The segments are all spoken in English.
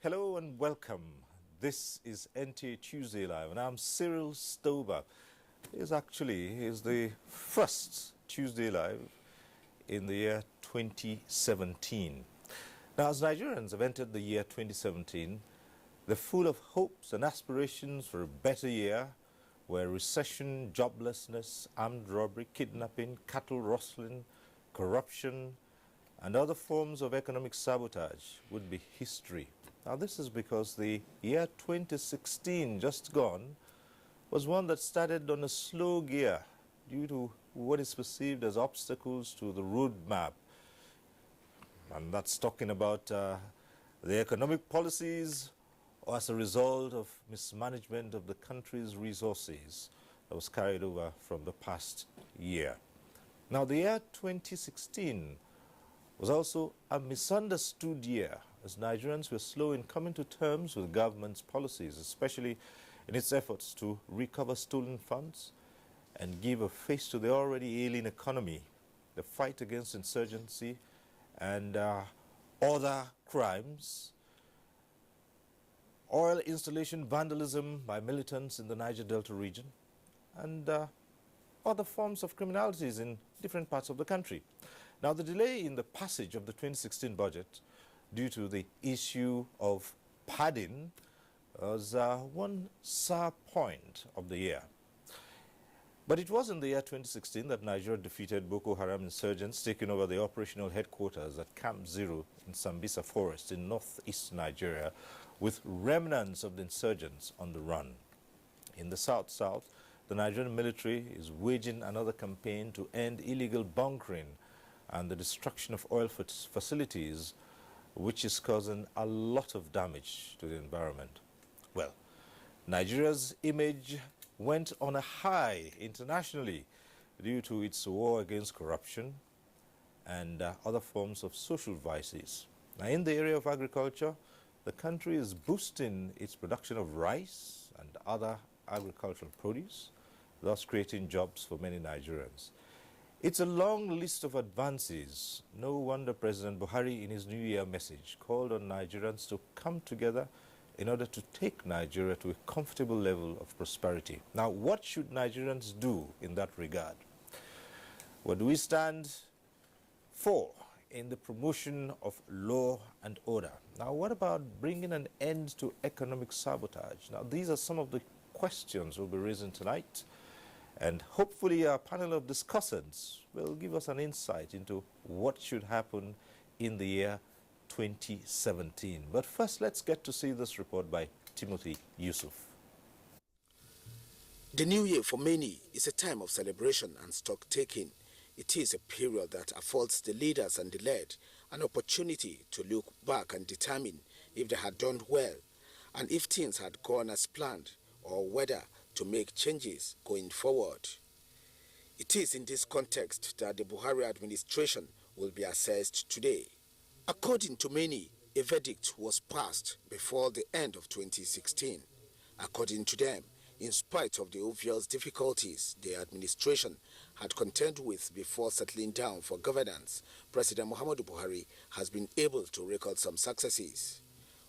Hello and welcome. This is NTA Tuesday Live and I'm Cyril Stober. It is the first Tuesday Live in the year 2017. Now, as Nigerians have entered the year 2017, they're full of hopes and aspirations for a better year where recession, joblessness, armed robbery, kidnapping, cattle rustling, corruption, and other forms of economic sabotage would be history. Now, this is because the year 2016, just gone, was one that started on a slow gear due to what is perceived as obstacles to the roadmap. And that's talking about the economic policies or as a result of mismanagement of the country's resources that was carried over from the past year. Now, the year 2016 was also a misunderstood year as Nigerians were slow in coming to terms with government's policies, especially in its efforts to recover stolen funds and give a face to the already ailing economy, the fight against insurgency and other crimes, oil installation vandalism by militants in the Niger Delta region, and other forms of criminalities in different parts of the country. Now, the delay in the passage of the 2016 budget due to the issue of padding was one sour point of the year. But it was in the year 2016 that Nigeria defeated Boko Haram insurgents, taking over the operational headquarters at Camp Zero in Sambisa Forest in northeast Nigeria, with remnants of the insurgents on the run. In the south-south, the Nigerian military is waging another campaign to end illegal bunkering and the destruction of oil facilities, which is causing a lot of damage to the environment. Well, Nigeria's image went on a high internationally due to its war against corruption and other forms of social vices. Now, in the area of agriculture, the country is boosting its production of rice and other agricultural produce, thus creating jobs for many Nigerians. It's a long list of advances. No wonder President Buhari, in his New Year message, called on Nigerians to come together in order to take Nigeria to a comfortable level of prosperity. Now, what should Nigerians do in that regard? What do we stand for in the promotion of law and order? Now, what about bringing an end to economic sabotage? Now, these are some of the questions we'll be raising tonight. And hopefully our panel of discussants will give us an insight into what should happen in the year 2017. But first, let's get to see this report by Timothy Yusuf. The new year for many is a time of celebration and stock-taking. It is a period that affords the leaders and the led an opportunity to look back and determine if they had done well and if things had gone as planned or whether to make changes going forward. It is in this context that the Buhari administration will be assessed today. According to many, a verdict was passed before the end of 2016. According to them, in spite of the obvious difficulties the administration had contended with before settling down for governance, President Muhammadu Buhari has been able to record some successes.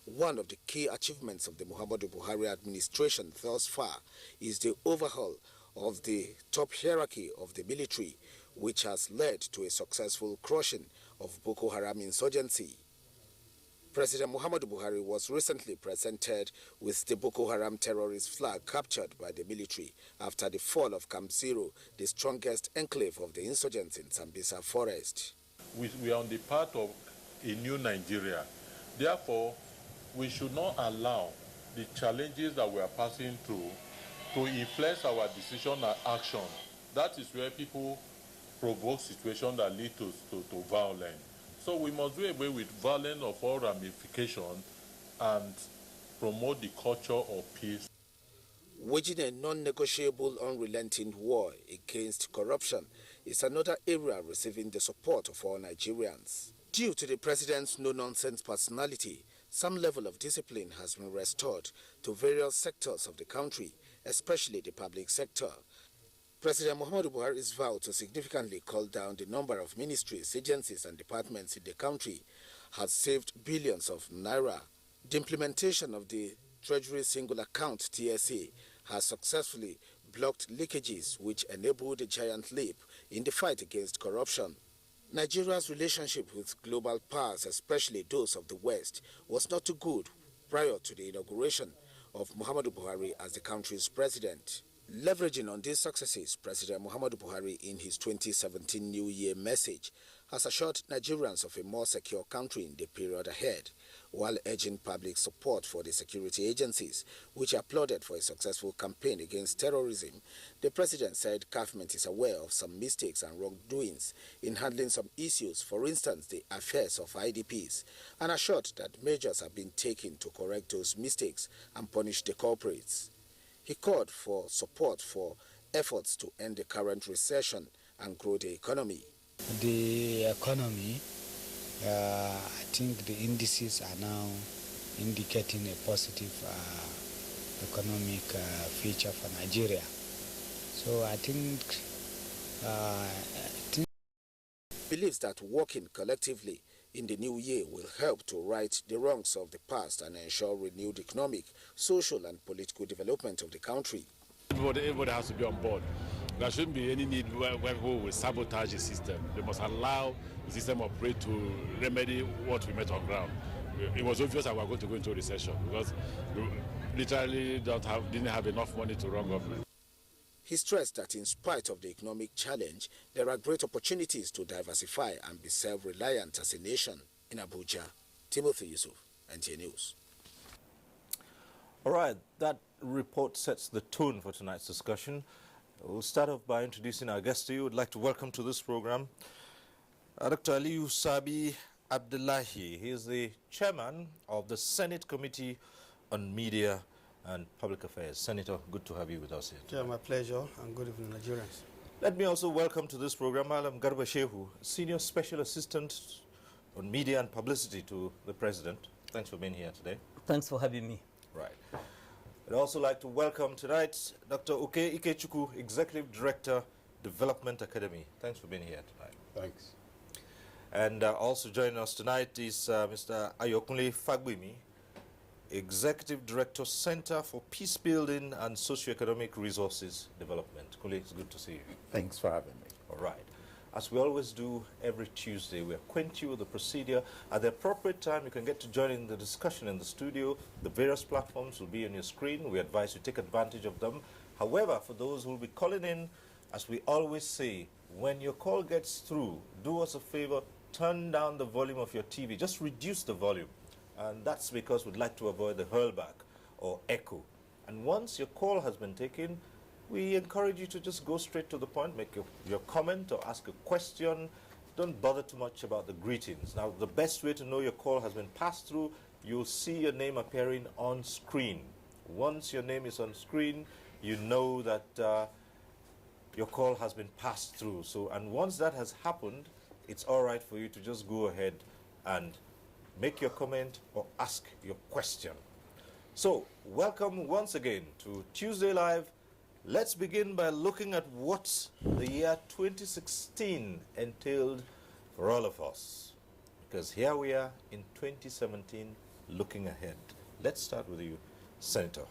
One of the key achievements of the Muhammadu Buhari administration thus far is the overhaul of the top hierarchy of the military, which has led to a successful crushing of Boko Haram insurgency. President Muhammadu Buhari was recently presented with the Boko Haram terrorist flag captured by the military after the fall of Camp Zero, the strongest enclave of the insurgents in Sambisa Forest. We are on the path of a new Nigeria. Therefore, we should not allow the challenges that we are passing through to influence our decision and action. That is where people provoke situations that lead to violence. So we must do away with violence of all ramifications and promote the culture of peace. Waging a non-negotiable, unrelenting war against corruption is another area receiving the support of all Nigerians. Due to the president's no-nonsense personality, some level of discipline has been restored to various sectors of the country, especially the public sector. President Muhammadu Buhari's vow to significantly cut down the number of ministries, agencies and departments in the country has saved billions of naira The implementation of the Treasury Single Account TSA has successfully blocked leakages which enabled a giant leap in the fight against corruption. Nigeria's relationship with global powers, especially those of the West, was not too good prior to the inauguration of Muhammadu Buhari as the country's president. Leveraging on these successes, President Muhammadu Buhari, in his 2017 New Year message, has assured Nigerians of a more secure country in the period ahead, while urging public support for the security agencies, which applauded for a successful campaign against terrorism. The president said government is aware of some mistakes and wrongdoings in handling some issues, for instance, the affairs of IDPs, and assured that measures have been taken to correct those mistakes and punish the culprits. He called for support for efforts to end the current recession and grow the economy. The economy, I think the indices are now indicating a positive economic future for Nigeria. So I think believes that working collectively in the new year will help to right the wrongs of the past and ensure renewed economic, social and political development of the country. Everybody has to be on board. There shouldn't be any need where people will sabotage the system. They must allow the system operate to remedy what we met on ground. It was obvious that we were going to go into a recession because we literally didn't have enough money to run government. He stressed that in spite of the economic challenge, there are great opportunities to diversify and be self-reliant as a nation. In Abuja, Timothy Yusuf, NTA News. All right, that report sets the tone for tonight's discussion. We'll start off by introducing our guest to you. We'd like to welcome to this program Dr. Aliyu Sabi Abdullahi. He is the chairman of the Senate Committee on Media and Public Affairs. Senator, good to have you with us here today. Yeah, my pleasure, and good evening, Nigerians. Let me also welcome to this program Malam Garba Shehu, Senior Special Assistant on Media and Publicity to the President. Thanks for being here today. Thanks for having me. Right. I'd also like to welcome tonight Dr. Oke Ikechukwu, Executive Director, Development Academy. Thanks for being here tonight. Thanks. And also joining us tonight is Mr. Ayokunle Fagbemi, Executive Director, Center for Peace Building and Socioeconomic Resources Development. Kunle, it's good to see you. Thanks for having me. All right. As we always do every Tuesday, we acquaint you with the procedure. At the appropriate time, you can get to join in the discussion in the studio. The various platforms will be on your screen. We advise you take advantage of them. However, for those who will be calling in, as we always say, when your call gets through, do us a favor, turn down the volume of your TV. Just reduce the volume. And that's because we'd like to avoid the hurlback or echo. And once your call has been taken, we encourage you to just go straight to the point, make your comment or ask a question. Don't bother too much about the greetings. Now, the best way to know your call has been passed through, you'll see your name appearing on screen. Once your name is on screen, you know that your call has been passed through. So, and once that has happened, it's all right for you to just go ahead and make your comment or ask your question. So, welcome once again to Tuesday Live. Let's begin by looking at what the year 2016 entailed for all of us. Because here we are in 2017 looking ahead. Let's start with you, Senator.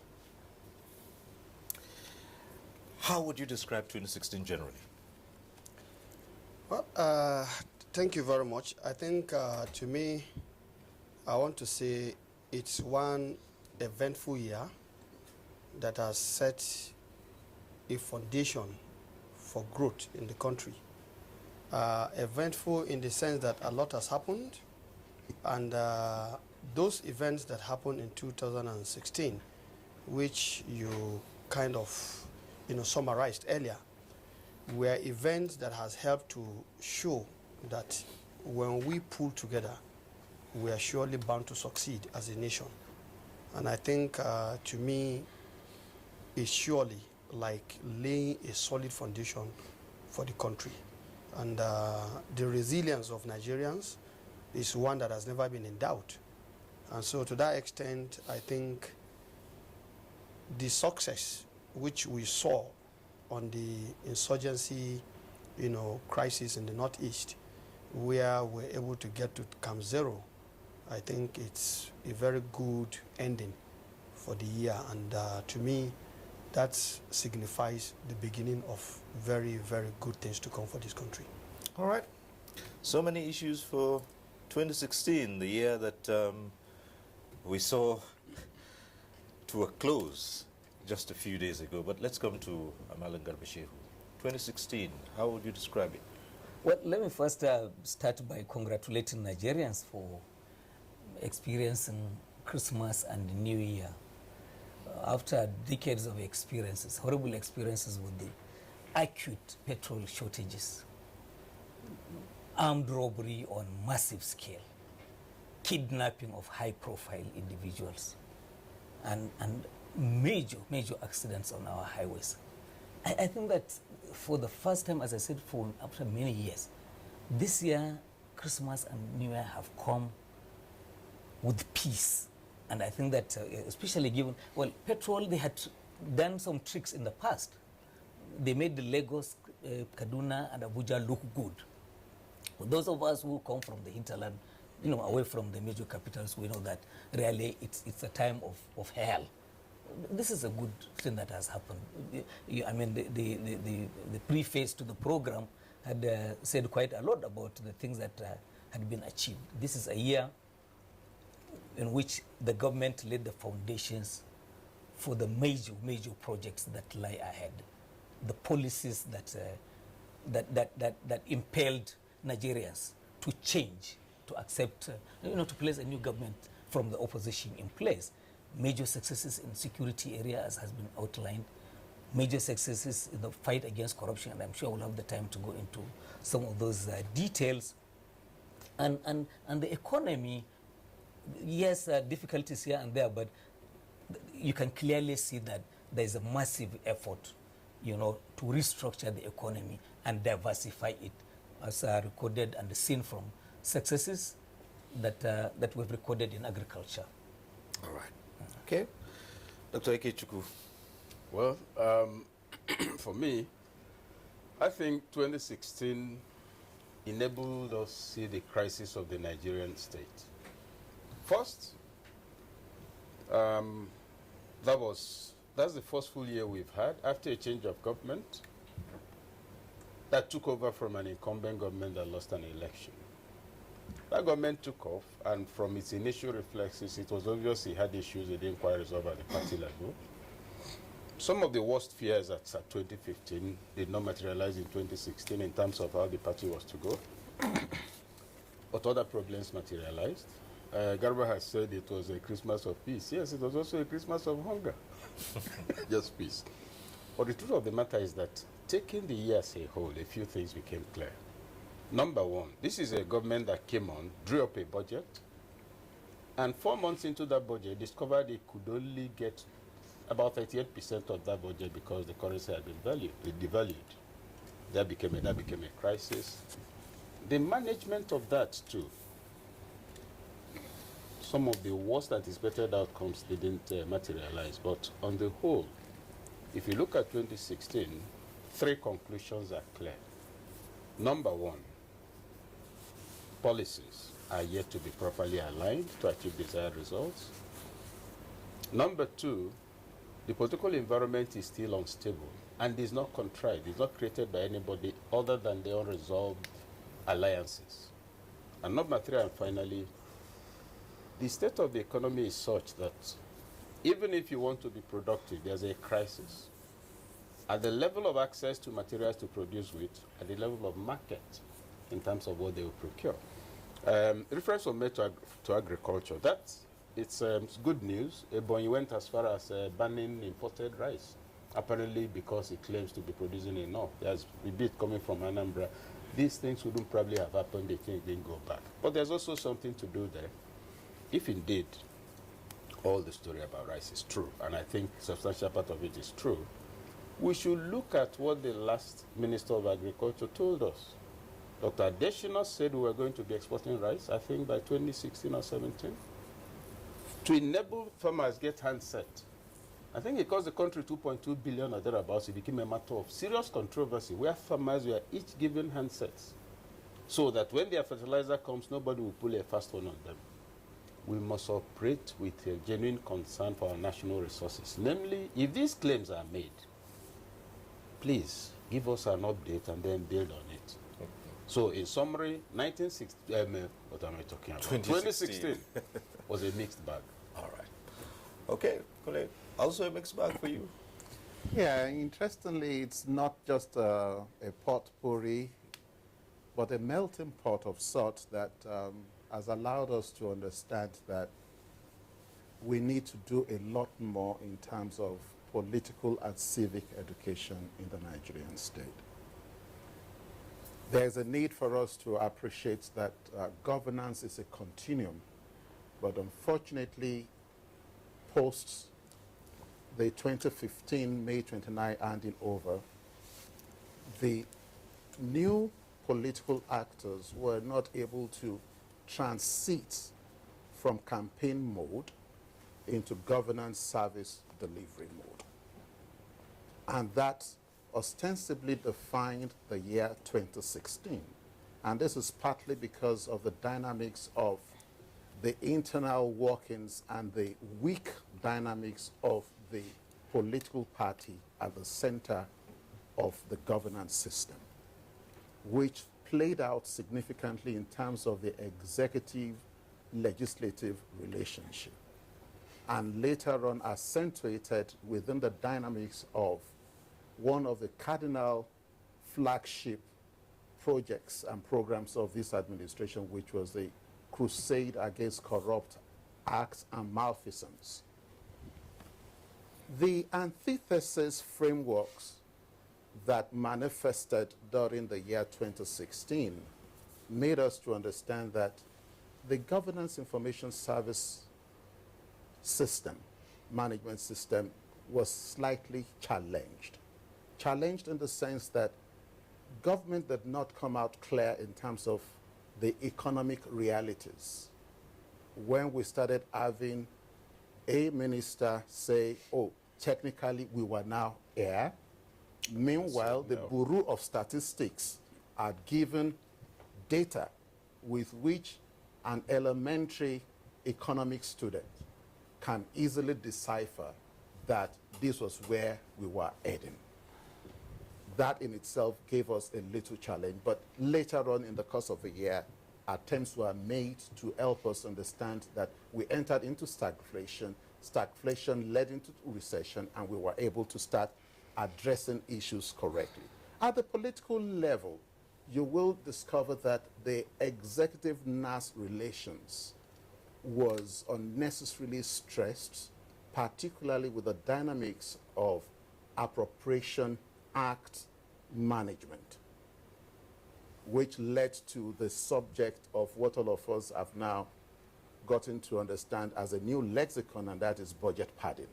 How would you describe 2016 generally? Well, thank you very much. I think to me, I want to say it's one eventful year that has set a foundation for growth in the country. Eventful in the sense that a lot has happened, and those events that happened in 2016, which you kind of summarized earlier, were events that has helped to show that when we pull together, we are surely bound to succeed as a nation. And I think to me, it's surely like laying a solid foundation for the country. And the resilience of Nigerians is one that has never been in doubt. And so to that extent, I think the success which we saw on the insurgency, crisis in the Northeast, where we're able to get to Camp Zero I think it's a very good ending for the year, and to me, that signifies the beginning of very, very good things to come for this country. All right. So many issues for 2016, the year that we saw to a close just a few days ago. But let's come to Amalan Garbashehu. 2016, how would you describe it? Well, let me first start by congratulating Nigerians for experiencing Christmas and New Year. After decades of experiences, horrible experiences with the acute petrol shortages, armed robbery on massive scale, kidnapping of high-profile individuals, and major accidents on our highways. I think that for the first time, as I said, after many years, this year, Christmas and New Year have come with peace. And I think that, especially given, well, petrol, they had done some tricks in the past. They made the Lagos, Kaduna, and Abuja look good. For those of us who come from the hinterland, away from the major capitals, we know that really it's a time of hell. This is a good thing that has happened. I mean, the preface to the program had said quite a lot about the things that had been achieved. This is a year in which the government laid the foundations for the major projects that lie ahead. The policies that impelled Nigerians to change, to accept, to place a new government from the opposition in place. Major successes in security areas has been outlined. Major successes in the fight against corruption, and I'm sure we'll have the time to go into some of those details. And the economy, yes, difficulties here and there, but you can clearly see that there's a massive effort, to restructure the economy and diversify it, as recorded and seen from successes that we've recorded in agriculture. All right. Okay. Dr. Ikechukwu. Well, for me, I think 2016 enabled us to see the crisis of the Nigerian state. First, that's the first full year we've had after a change of government that took over from an incumbent government that lost an election. That government took off, and from its initial reflexes, it was obvious it had issues it didn't quite resolve at the party level. Some of the worst fears at 2015 did not materialize in 2016 in terms of how the party was to go, but other problems materialized. Garba has said it was a Christmas of peace. Yes, it was also a Christmas of hunger. Just peace. But the truth of the matter is that taking the year as a whole, a few things became clear. Number one, this is a government that came on, drew up a budget, and 4 months into that budget, discovered it could only get about 38% of that budget because the currency had been devalued. That became a crisis. The management of that too, some of the worst anticipated outcomes didn't materialize, but on the whole, if you look at 2016, 3 conclusions are clear. Number one, policies are yet to be properly aligned to achieve desired results. Number two, the political environment is still unstable and is not contrived, is not created by anybody other than the unresolved alliances. And number three, and finally, the state of the economy is such that even if you want to be productive, there's a crisis. At the level of access to materials to produce with, at the level of market in terms of what they will procure. Reference was made to agriculture. It's good news. Ebonyi went as far as banning imported rice, apparently because it claims to be producing enough. There's a bit coming from Anambra. These things wouldn't probably have happened if things didn't go back. But there's also something to do there. If indeed all the story about rice is true, and I think a substantial part of it is true, we should look at what the last Minister of Agriculture told us. Dr. Adeshina said we were going to be exporting rice, I think by 2016 or 17, to enable farmers get handset. I think it cost the country 2.2 billion or thereabouts. It became a matter of serious controversy where farmers were each given handsets so that when their fertilizer comes, nobody will pull a fast one on them. we must operate with a genuine concern for our national resources. Namely, if these claims are made, please give us an update and then build on it. So, in summary, 1960, what am I talking about? 2016 was a mixed bag. All right. Okay, Kole, also a mixed bag for you. Yeah, interestingly, it's not just a potpourri, but a melting pot of sorts that has allowed us to understand that we need to do a lot more in terms of political and civic education in the Nigerian state. There's a need for us to appreciate that governance is a continuum, but unfortunately, post the 2015 May 29 handing over, the new political actors were not able to transit from campaign mode into governance service delivery mode. And that ostensibly defined the year 2016. And this is partly because of the dynamics of the internal workings and the weak dynamics of the political party at the center of the governance system, which played out significantly in terms of the executive-legislative relationship, and later on accentuated within the dynamics of one of the cardinal flagship projects and programs of this administration, which was the crusade against corrupt acts and malfeasance. The antithesis frameworks that manifested during the year 2016 made us to understand that the governance information service system, management system, was slightly challenged. Challenged in the sense that government did not come out clear in terms of the economic realities. When we started having a minister say, oh, technically we were now here. Meanwhile, the Bureau of Statistics are given data with which an elementary economic student can easily decipher that this was where we were heading. That in itself gave us a little challenge, but later on in the course of the year, attempts were made to help us understand that we entered into stagflation. Stagflation led into recession, and we were able to start addressing issues correctly. At the political level, you will discover that the executive-NAS relations was unnecessarily stressed, particularly with the dynamics of Appropriation Act management, which led to the subject of what all of us have now gotten to understand as a new lexicon, and that is budget padding.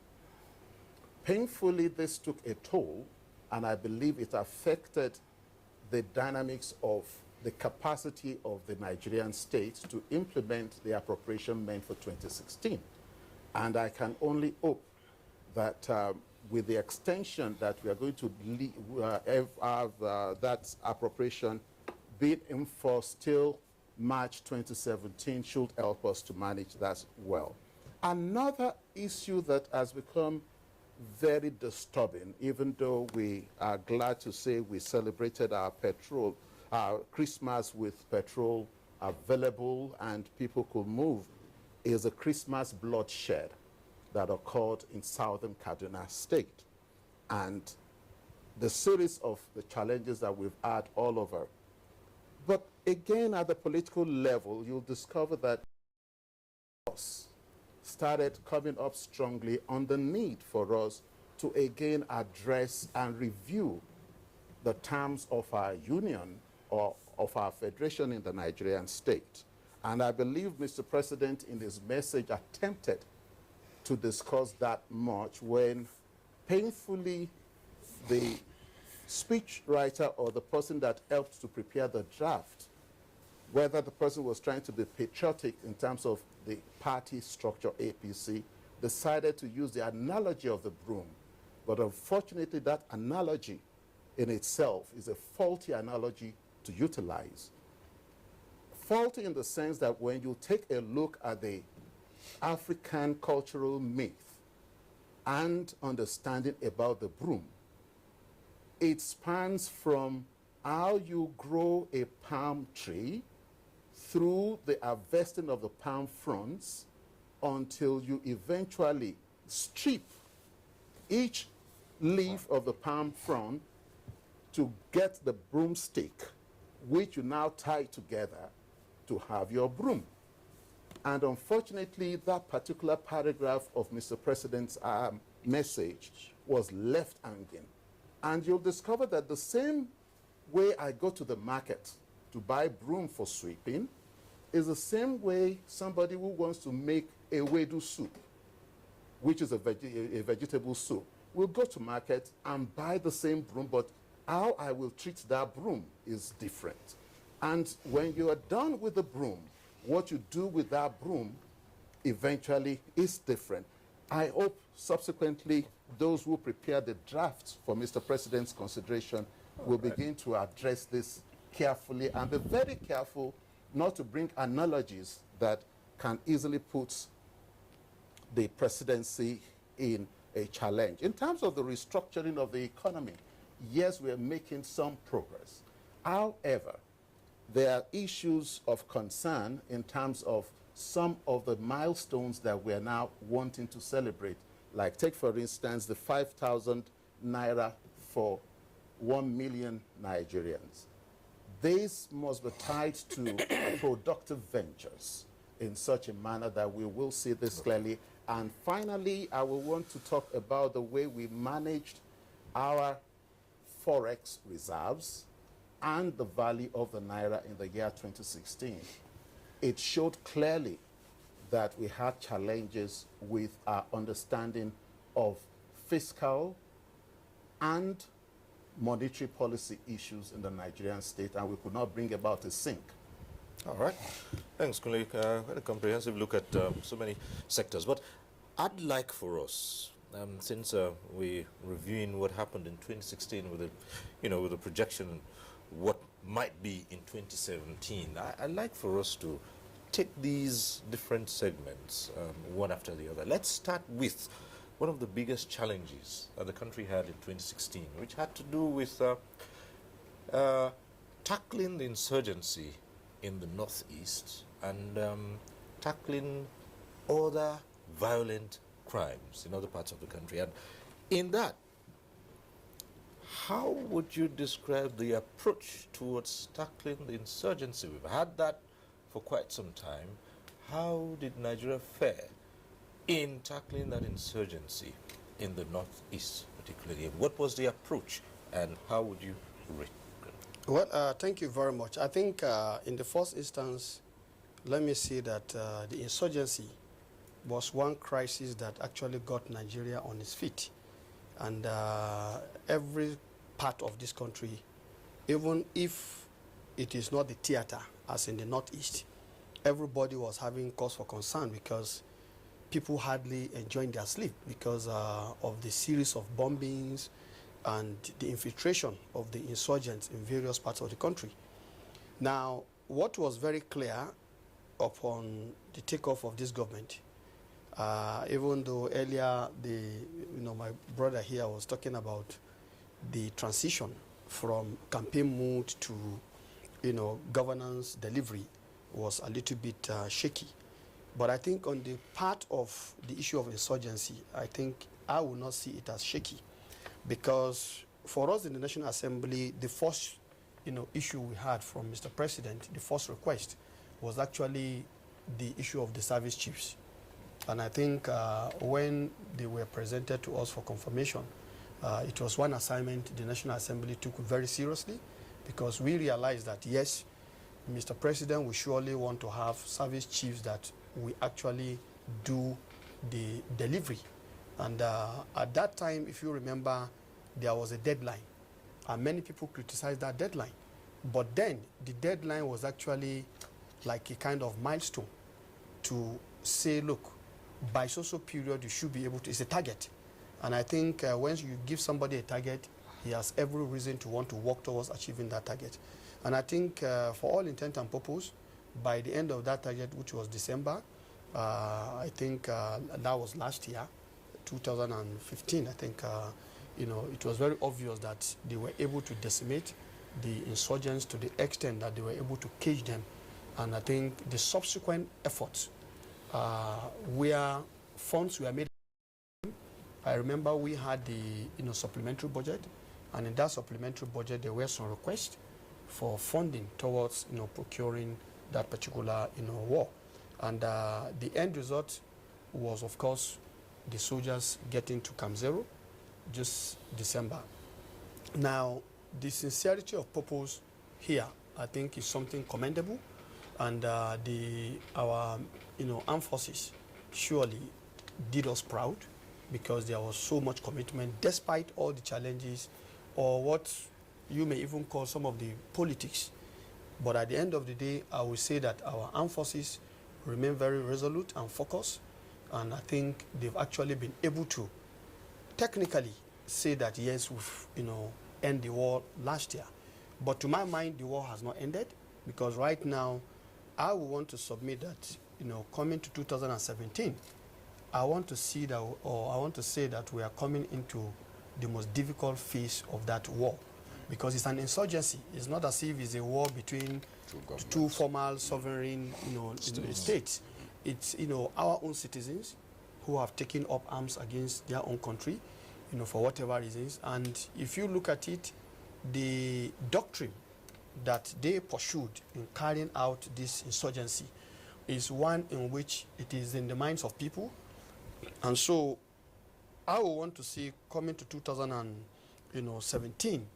Painfully, this took a toll, and I believe it affected the dynamics of the capacity of the Nigerian state to implement the appropriation meant for 2016. And I can only hope that with the extension that we are going to have that appropriation being in force till March 2017 should help us to manage that well. Another issue that has become very disturbing, even though we are glad to say we celebrated our Christmas with petrol available and people could move, is the Christmas bloodshed that occurred in southern Kaduna State, and the series of the challenges that we've had all over. But again, at the political level, you'll discover that started coming up strongly on the need for us to again address and review the terms of our union or of our federation in the Nigerian state. And I believe Mr. President in his message attempted to discuss that much when painfully the speechwriter or the person that helped to prepare the draft, whether the person was trying to be patriotic in terms of the party structure, APC, decided to use the analogy of the broom. But unfortunately, that analogy in itself is a faulty analogy to utilize. Faulty in the sense that when you take a look at the African cultural myth and understanding about the broom. It spans from how you grow a palm tree through the harvesting of the palm fronds until you eventually strip each leaf of the palm frond to get the broomstick, which you now tie together to have your broom. And unfortunately, that particular paragraph of Mr. President's message was left hanging. And you'll discover that the same way I go to the market to buy broom for sweeping is the same way somebody who wants to make a wedu soup, which is a vegetable soup, will go to market and buy the same broom, but how I will treat that broom is different. And when you are done with the broom, what you do with that broom eventually is different. I hope subsequently those who prepare the drafts for Mr. President's consideration will begin to address this carefully and be very careful not to bring analogies that can easily put the presidency in a challenge. In terms of the restructuring of the economy, yes, we are making some progress. However, there are issues of concern in terms of some of the milestones that we are now wanting to celebrate. Like, take for instance the 5,000 naira for 1 million Nigerians. This must be tied to productive ventures in such a manner that we will see this clearly. And finally, I will want to talk about the way we managed our forex reserves and the value of the naira in the year 2016. It showed clearly that we had challenges with our understanding of fiscal and monetary policy issues in the Nigerian state, and we could not bring about a sync. All right. Thanks, colleague. Quite a comprehensive look at so many sectors. But I'd like for us, since we're reviewing what happened in 2016 with with the projection what might be in 2017, I'd like for us to take these different segments one after the other. Let's start with one of the biggest challenges that the country had in 2016, which had to do with tackling the insurgency in the northeast and tackling other violent crimes in other parts of the country. And in that, how would you describe the approach towards tackling the insurgency? We've had that for quite some time. How did Nigeria fare in tackling that insurgency in the northeast particularly? What was the approach and how would you rate it? Well, thank you very much. I think in the first instance, let me say that the insurgency was one crisis that actually got Nigeria on its feet. And every part of this country, even if it is not the theater as in the northeast, everybody was having cause for concern because people hardly enjoying their sleep because of the series of bombings and the infiltration of the insurgents in various parts of the country. Now, what was very clear upon the takeoff of this government, even though earlier my brother here was talking about the transition from campaign mood to governance delivery was a little bit shaky. But I think on the part of the issue of insurgency, I think I will not see it as shaky, because for us in the National Assembly, the first issue we had from Mr. President, the first request was actually the issue of the service chiefs. And I think when they were presented to us for confirmation, it was one assignment the National Assembly took very seriously, because we realized that, yes, Mr. President, we surely want to have service chiefs that we actually do the delivery. And at that time, if you remember, there was a deadline. And many people criticized that deadline. But then the deadline was actually like a kind of milestone to say, look, by so period, you should be able to, it's a target. And I think once you give somebody a target, he has every reason to want to work towards achieving that target. And I think for all intent and purpose, by the end of that target, which was December, I think that was last year, 2015. I think, it was very obvious that they were able to decimate the insurgents to the extent that they were able to cage them. And I think the subsequent efforts where funds were made. I remember we had the supplementary budget, and in that supplementary budget there were some requests for funding towards procuring that particular war, and the end result was, of course, the soldiers getting to Camp Zero just December. Now, the sincerity of purpose here, I think, is something commendable, and our armed forces surely did us proud, because there was so much commitment despite all the challenges, or what you may even call some of the politics. But at the end of the day, I will say that our armed forces remain very resolute and focused, and I think they've actually been able to technically say that yes, we've end the war last year. But to my mind, the war has not ended, because right now I would want to submit that coming to 2017, I want to see that, or I want to say that we are coming into the most difficult phase of that war, because it's an insurgency. It's not as if it's a war between two formal sovereign states. It's our own citizens who have taken up arms against their own country, for whatever reasons. And if you look at it, the doctrine that they pursued in carrying out this insurgency is one in which it is in the minds of people. And so I would want to see, coming to 2017,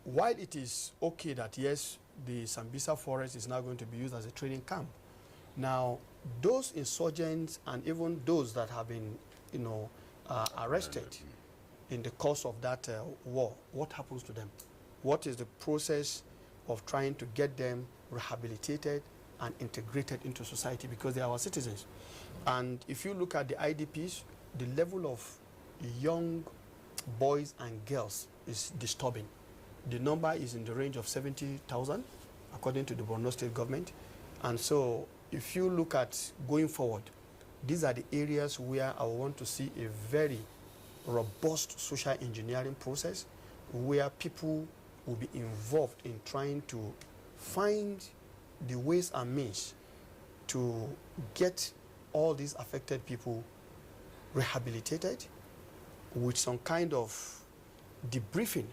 while it is okay that yes, the Sambisa forest is now going to be used as a training camp, now those insurgents and even those that have been arrested in the course of that war, what happens to them? What is the process of trying to get them rehabilitated and integrated into society, because they are our citizens? And if you look at the IDPs, the level of young boys and girls is disturbing. The number is in the range of 70,000, according to the Borno State government. And so if you look at going forward, these are the areas where I want to see a very robust social engineering process, where people will be involved in trying to find the ways and means to get all these affected people rehabilitated with some kind of debriefing,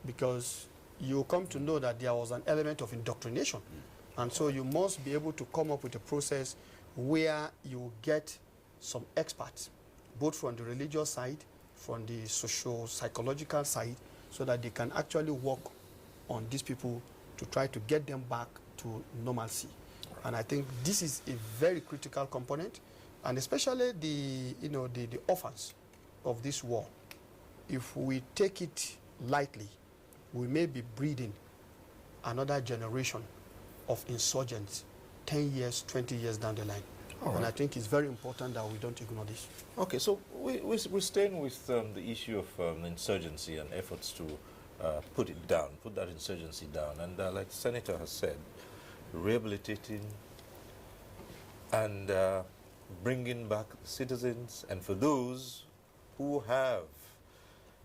because you come to know that there was an element of indoctrination. And so you must be able to come up with a process where you get some experts, both from the religious side, from the socio-psychological side, so that they can actually work on these people to try to get them back to normalcy. And I think this is a very critical component, and especially the orphans of this war. If we take it lightly, we may be breeding another generation of insurgents 10 years, 20 years down the line. And I think it's very important that we don't ignore this. Okay, so we're staying with the issue of insurgency and efforts to put that insurgency down. And like the Senator has said, rehabilitating and bringing back citizens, and for those who have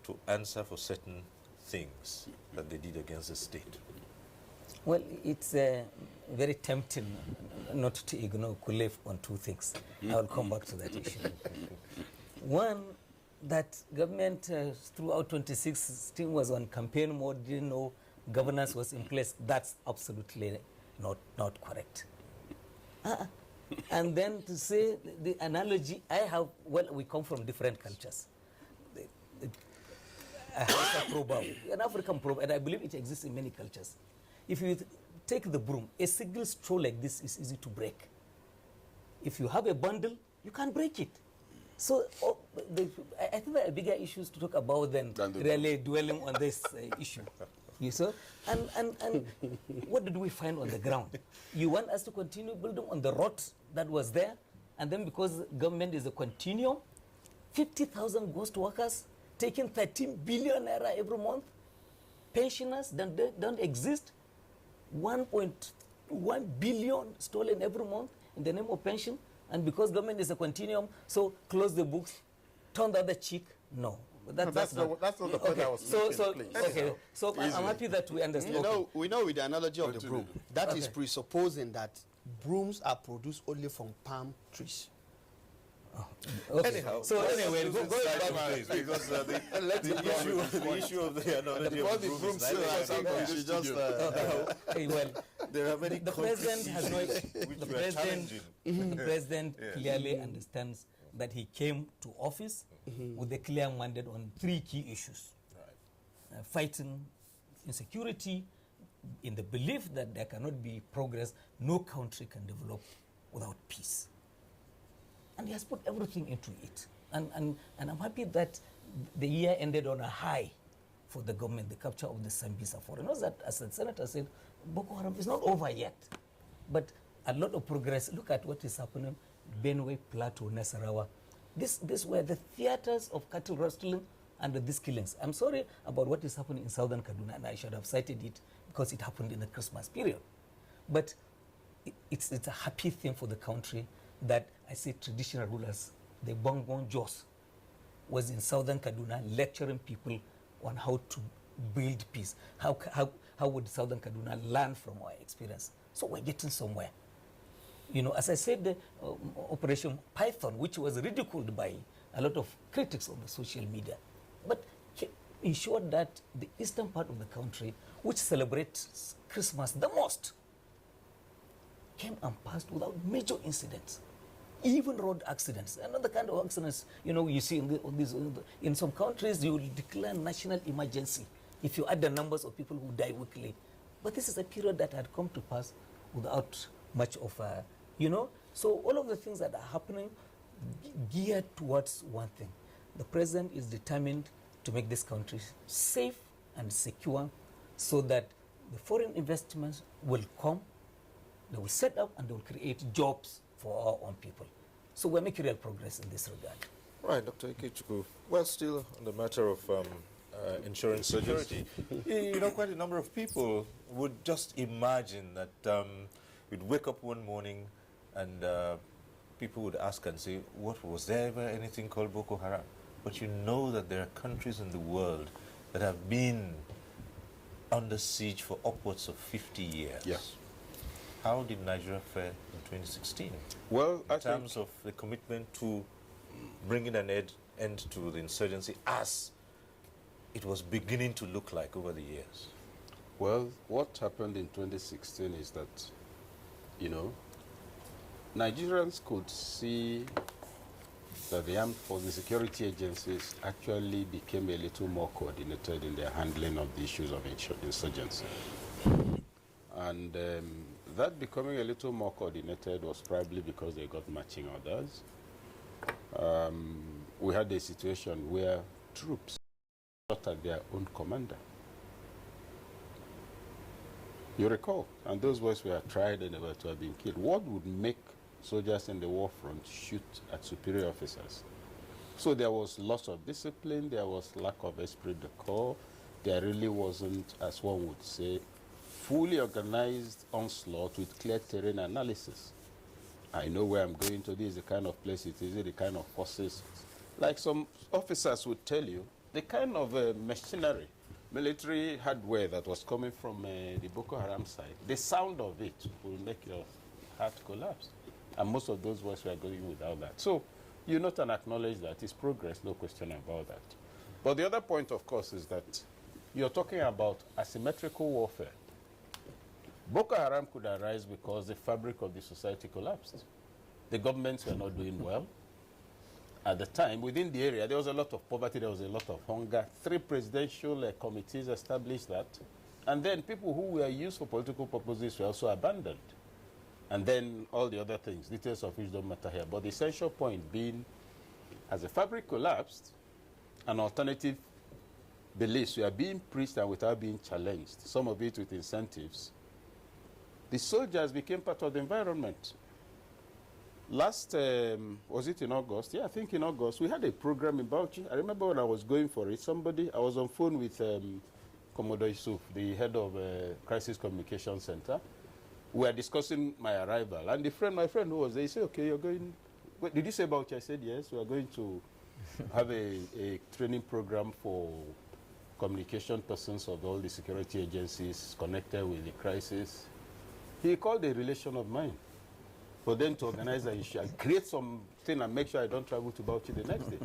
to answer for certain things that they did against the state. Well, it's very tempting not to ignore Kulef on two things. I will come back to that issue. One, that government throughout 2016 was on campaign mode, didn't know governance was in place. That's absolutely not correct. And then to say the analogy I have, well, we come from different cultures. A Hausa proverb, an African proverb, and I believe it exists in many cultures. If you take the broom, a single straw like this is easy to break. If you have a bundle, you can't break it. So I think there are bigger issues to talk about than really dwelling on this issue. You saw? And what did we find on the ground? You want us to continue building on the rot that was there, and then because government is a continuum, 50,000 ghost workers taking 13 billion naira every month, pensioners don't exist, 1.1 billion stolen every month, in the name of pension, and because government is a continuum, so close the books, turn the other cheek. No. That's not the point I was making, please. Okay, so I'm happy that we understand. We know with the analogy of the broom, that is presupposing that brooms are produced only from palm trees. Okay. Anyhow, so anyway, go back because the issue of the analogy of the broom is well, there are many the president has no. The president Yes. clearly understands that he came to office with a clear mandate on 3 key issues: fighting insecurity, in the belief that there cannot be progress, no country can develop without peace. And he has put everything into it. And I'm happy that the year ended on a high for the government, the capture of the Sambisa forest. You know that, as the senator said, Boko Haram is not over yet, but a lot of progress. Look at what is happening, Benue, Plateau, Nasarawa. This were the theaters of cattle rustling under these killings. I'm sorry about what is happening in southern Kaduna, and I should have cited it because it happened in the Christmas period. But it's a happy thing for the country that I say traditional rulers, the Bongon Jos, was in southern Kaduna lecturing people on how to build peace. How would southern Kaduna learn from our experience? So we're getting somewhere. You know, as I said, the Operation Python, which was ridiculed by a lot of critics on the social media, but ensured that the eastern part of the country, which celebrates Christmas the most, came and passed without major incidents. Even road accidents, another kind of accidents, you know, you see in some countries, you will declare national emergency if you add the numbers of people who die weekly. But this is a period that had come to pass without much of a, you know, so all of the things that are happening geared towards one thing. The president is determined to make this country safe and secure so that the foreign investments will come, they will set up, and they will create jobs for our own people. So we're making real progress in this regard. Right, Dr. Ikechukwu. Well, still on the matter of insurance security, you know, quite a number of people would just imagine that we'd wake up one morning and people would ask and say, what, was there ever anything called Boko Haram? But you know that there are countries in the world that have been under siege for upwards of 50 years. Yes. How did Nigeria fare in 2016? Well, in terms of the commitment to bringing an end to the insurgency as it was beginning to look like over the years? Well, what happened in 2016 is that, you know, Nigerians could see that the armed forces, the security agencies actually became a little more coordinated in their handling of the issues of insurgency. And that becoming a little more coordinated was probably because they got marching orders. We had a situation where troops shot at their own commander. You recall, and those boys were tried and they were to have been killed. What would make soldiers in the war front shoot at superior officers? So there was loss of discipline, there was lack of esprit de corps, there really wasn't, as one would say, fully organized onslaught with clear terrain analysis. I know where I'm going to. This is the kind of place it is, the kind of forces. Like some officers would tell you, the kind of machinery, military hardware that was coming from the Boko Haram side, the sound of it will make your heart collapse. And most of those boys were going without that. So you note and acknowledge that it's progress, no question about that. But the other point, of course, is that you're talking about asymmetrical warfare. Boko Haram could arise because the fabric of the society collapsed. The governments were not doing well. At the time, within the area, there was a lot of poverty, there was a lot of hunger. 3 presidential committees established that. And then people who were used for political purposes were also abandoned. And then all the other things, details of which don't matter here. But the essential point being, as the fabric collapsed, an alternative beliefs were being preached and without being challenged, some of it with incentives. The soldiers became part of the environment. Last, was it in August? Yeah, I think in August, we had a program in Bauchi. I remember when I was going for it, I was on phone with Commodore Yusuf, the head of Crisis Communication Center. we were discussing my arrival, and my friend who was there, he said, okay, you're going, what, did you say about you? I said, yes, we are going to have a training program for communication persons of all the security agencies connected with the crisis. He called a relation of mine for them to organize an issue and create something and make sure I don't travel to Bauchi the next day.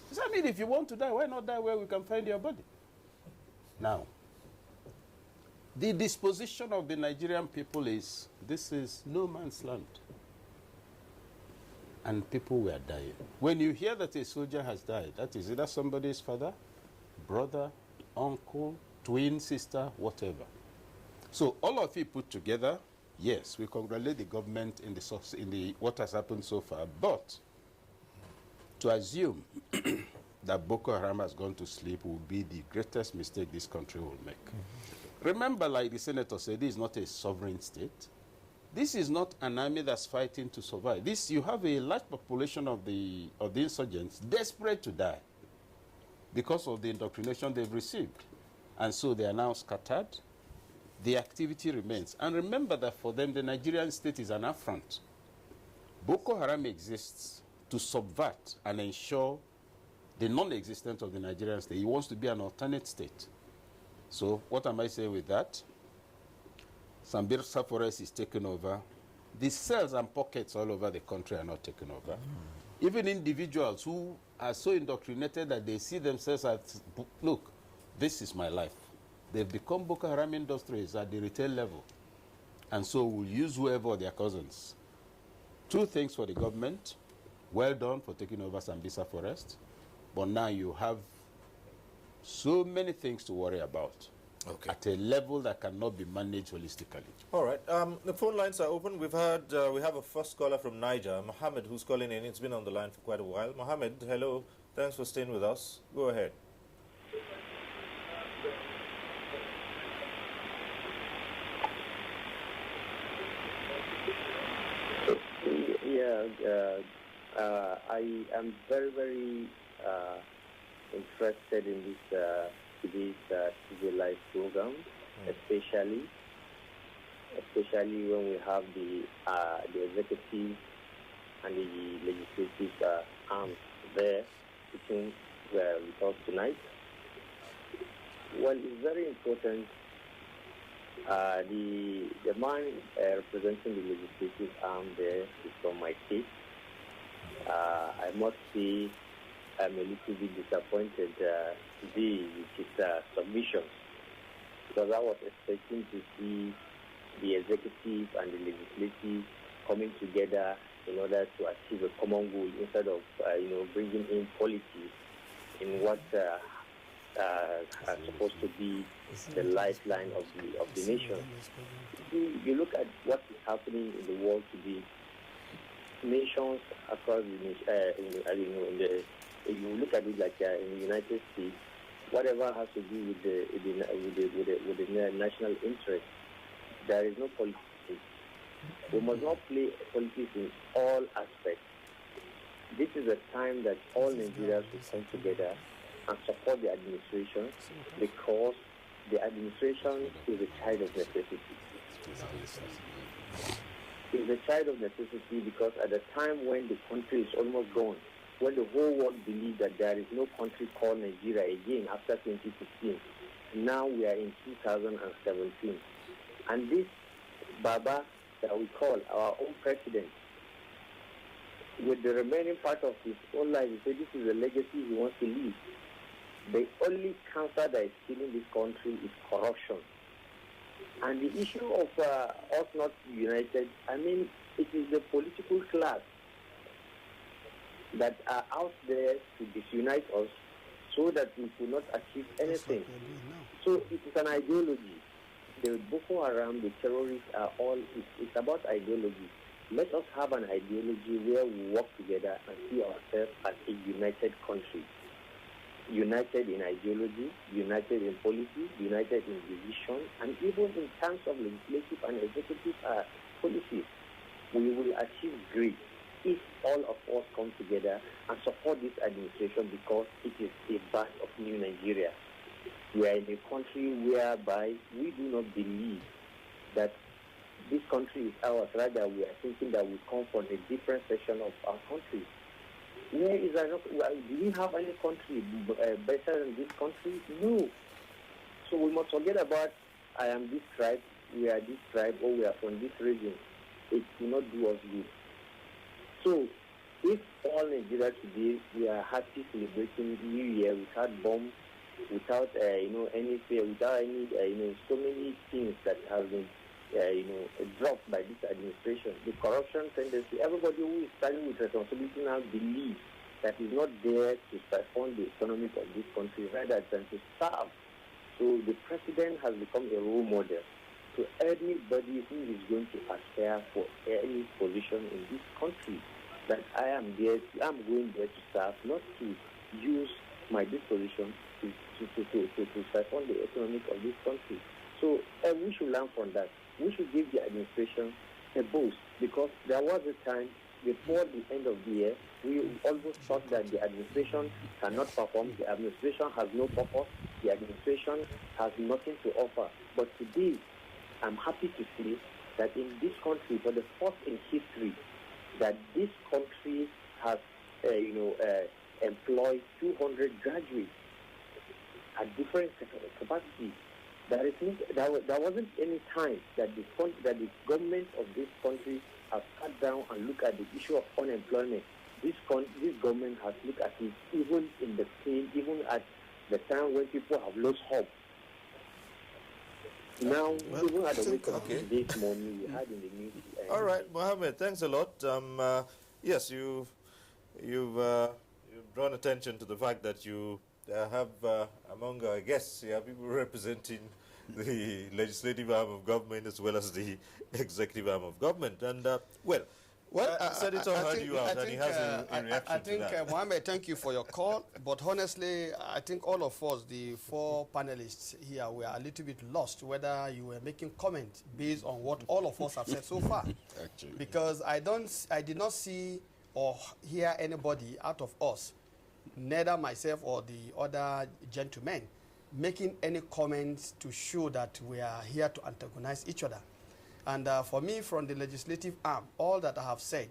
He said, I mean, if you want to die, why not die where we can find your body? Now, the disposition of the Nigerian people is, this is no man's land. And people were dying. When you hear that a soldier has died, that is either somebody's father, brother, uncle, twin, sister, whatever. So all of it put together, yes, we congratulate the government in the what has happened so far, but to assume that Boko Haram has gone to sleep will be the greatest mistake this country will make. Remember, like the senator said, this is not a sovereign state. This is not an army that's fighting to survive. You have a large population of the insurgents desperate to die because of the indoctrination they've received. And so they are now scattered. The activity remains. And remember that for them, the Nigerian state is an affront. Boko Haram exists to subvert and ensure the non-existence of the Nigerian state. He wants to be an alternate state. So what am I saying with that? Sambisa Forest is taken over. The cells and pockets all over the country are not taken over. Even individuals who are so indoctrinated that they see themselves as, look, this is my life. They've become Boko Haram industries at the retail level. And so we'll use whoever their cousins. Two things for the government. Well done for taking over Sambisa Forest. But now you have so many things to worry about at a level that cannot be managed holistically. All right. The phone lines are open. We have a first caller from Niger, Mohammed, who's calling in. It's been on the line for quite a while. Mohammed, hello. Thanks for staying with us. Go ahead. I am very, very interested in today's civilized program, especially when we have the executive and the legislative arms there sitting with us tonight. Well, it's very important. The man representing the legislative arm there is from my state. I must say I'm a little bit disappointed today with his submissions, because I was expecting to see the executive and the legislative coming together in order to achieve a common goal instead of bringing in politics in what are supposed to be the lifeline of the nation. You look at what is happening in the world today. Nations across the nation, if you look at it like in the United States, whatever has to do with the national interest, there is no politics. We must not play politics in all aspects. This is a time that all Nigerians will come together and support the administration, because the administration is a child of necessity. It's a child of necessity because at the time when the country is almost gone, when the whole world believed that there is no country called Nigeria again after 2016, now we are in 2017. And this Baba that we call our own president, with the remaining part of his own life, he said this is a legacy he wants to leave. The only cancer that is killing this country is corruption. And the issue of us not united, I mean, it is the political class that are out there to disunite us so that we could not achieve anything. So it is an ideology. The Boko Haram, the terrorists are all, it's about ideology. Let us have an ideology where we work together and see ourselves as a united country. United in ideology, united in policy, united in decision, and even in terms of legislative and executive policies. We will achieve great if all of us come together and support this administration, because it is a birth of new Nigeria. We are in a country whereby we do not believe that this country is ours. Rather, we are thinking that we come from a different section of our country. Where is our, do we have any country better than this country? No. So we must forget about, I am this tribe, we are this tribe, or we are from this region. It will not do us good. So if all Nigeria today, we are happy celebrating New Year without bombs, without any fear, without any so many things that have been dropped by this administration. The corruption tendency, everybody who is starting with responsibility now believes that is not there to siphon the economy of this country rather than to serve. So the president has become a role model to anybody who is going to aspire for any position in this country. That I'm going there to serve, not to use my disposition to siphon the economy of this country. So we should learn from that. We should give the administration a boost, because there was a time before the end of the year, we almost thought that the administration cannot perform, the administration has no purpose, the administration has nothing to offer. But today, I'm happy to see that in this country, for the first in history, that this country has employed 200 graduates at different capacities. There wasn't any time that the government of this country has sat down and looked at the issue of unemployment. This government has looked at it even in the pain, even at the time when people have lost hope. Now, even at the wake of this morning, we had in the news. All right, Mohammed, thanks a lot. Yes, you've drawn attention to the fact that you have among our guests here people representing the legislative arm of government as well as the executive arm of government. And, Senator heard you out and he has a reaction to that. Mohammed, thank you for your call. But honestly, I think all of us, the four panelists here, were a little bit lost whether you were making comments based on what all of us have said so far. Actually. Because I did not see or hear anybody out of us, neither myself or the other gentlemen, making any comments to show that we are here to antagonize each other. And for me, from the legislative arm, all that I have said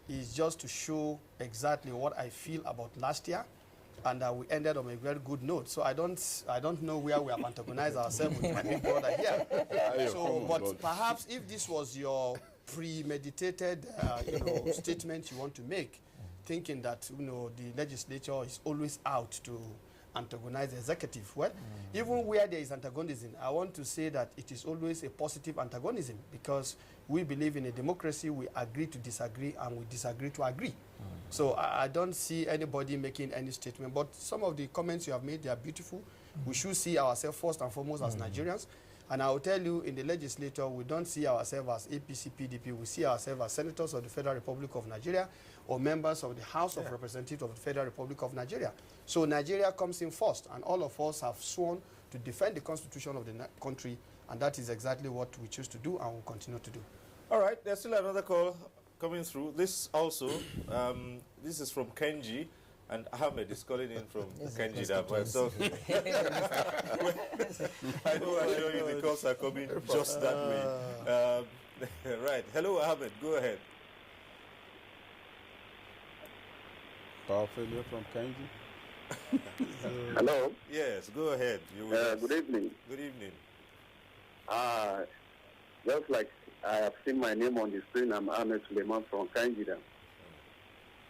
is just to show exactly what I feel about last year, and we ended on a very good note. So I don't know where we have antagonized ourselves with my big brother here. So, but perhaps if this was your premeditated, statement you want to make, thinking that the legislature is always out to antagonize the executive. Well, even where there is antagonism, I want to say that it is always a positive antagonism, because we believe in a democracy. We agree to disagree and we disagree to agree. So I don't see anybody making any statement, but some of the comments you have made, they are beautiful. We should see ourselves first and foremost as Nigerians. And I will tell you, in the legislature, we don't see ourselves as APC, PDP. We see ourselves as senators of the Federal Republic of Nigeria or members of the House of Representatives of the Federal Republic of Nigeria. So Nigeria comes in first, and all of us have sworn to defend the constitution of the country, and that is exactly what we choose to do and will continue to do. All right, there's still another call coming through. This also, this is from Kenji, and Ahmed is calling in from Kenji Dam. So I know I assure you the calls are coming just that way. Right. Hello, Ahmed. Go ahead. Power failure from Kenji. Hello. Yes, go ahead. Good evening. Good evening. Just like I have seen my name on the screen, I'm Ahmed Suleiman from Kanjida.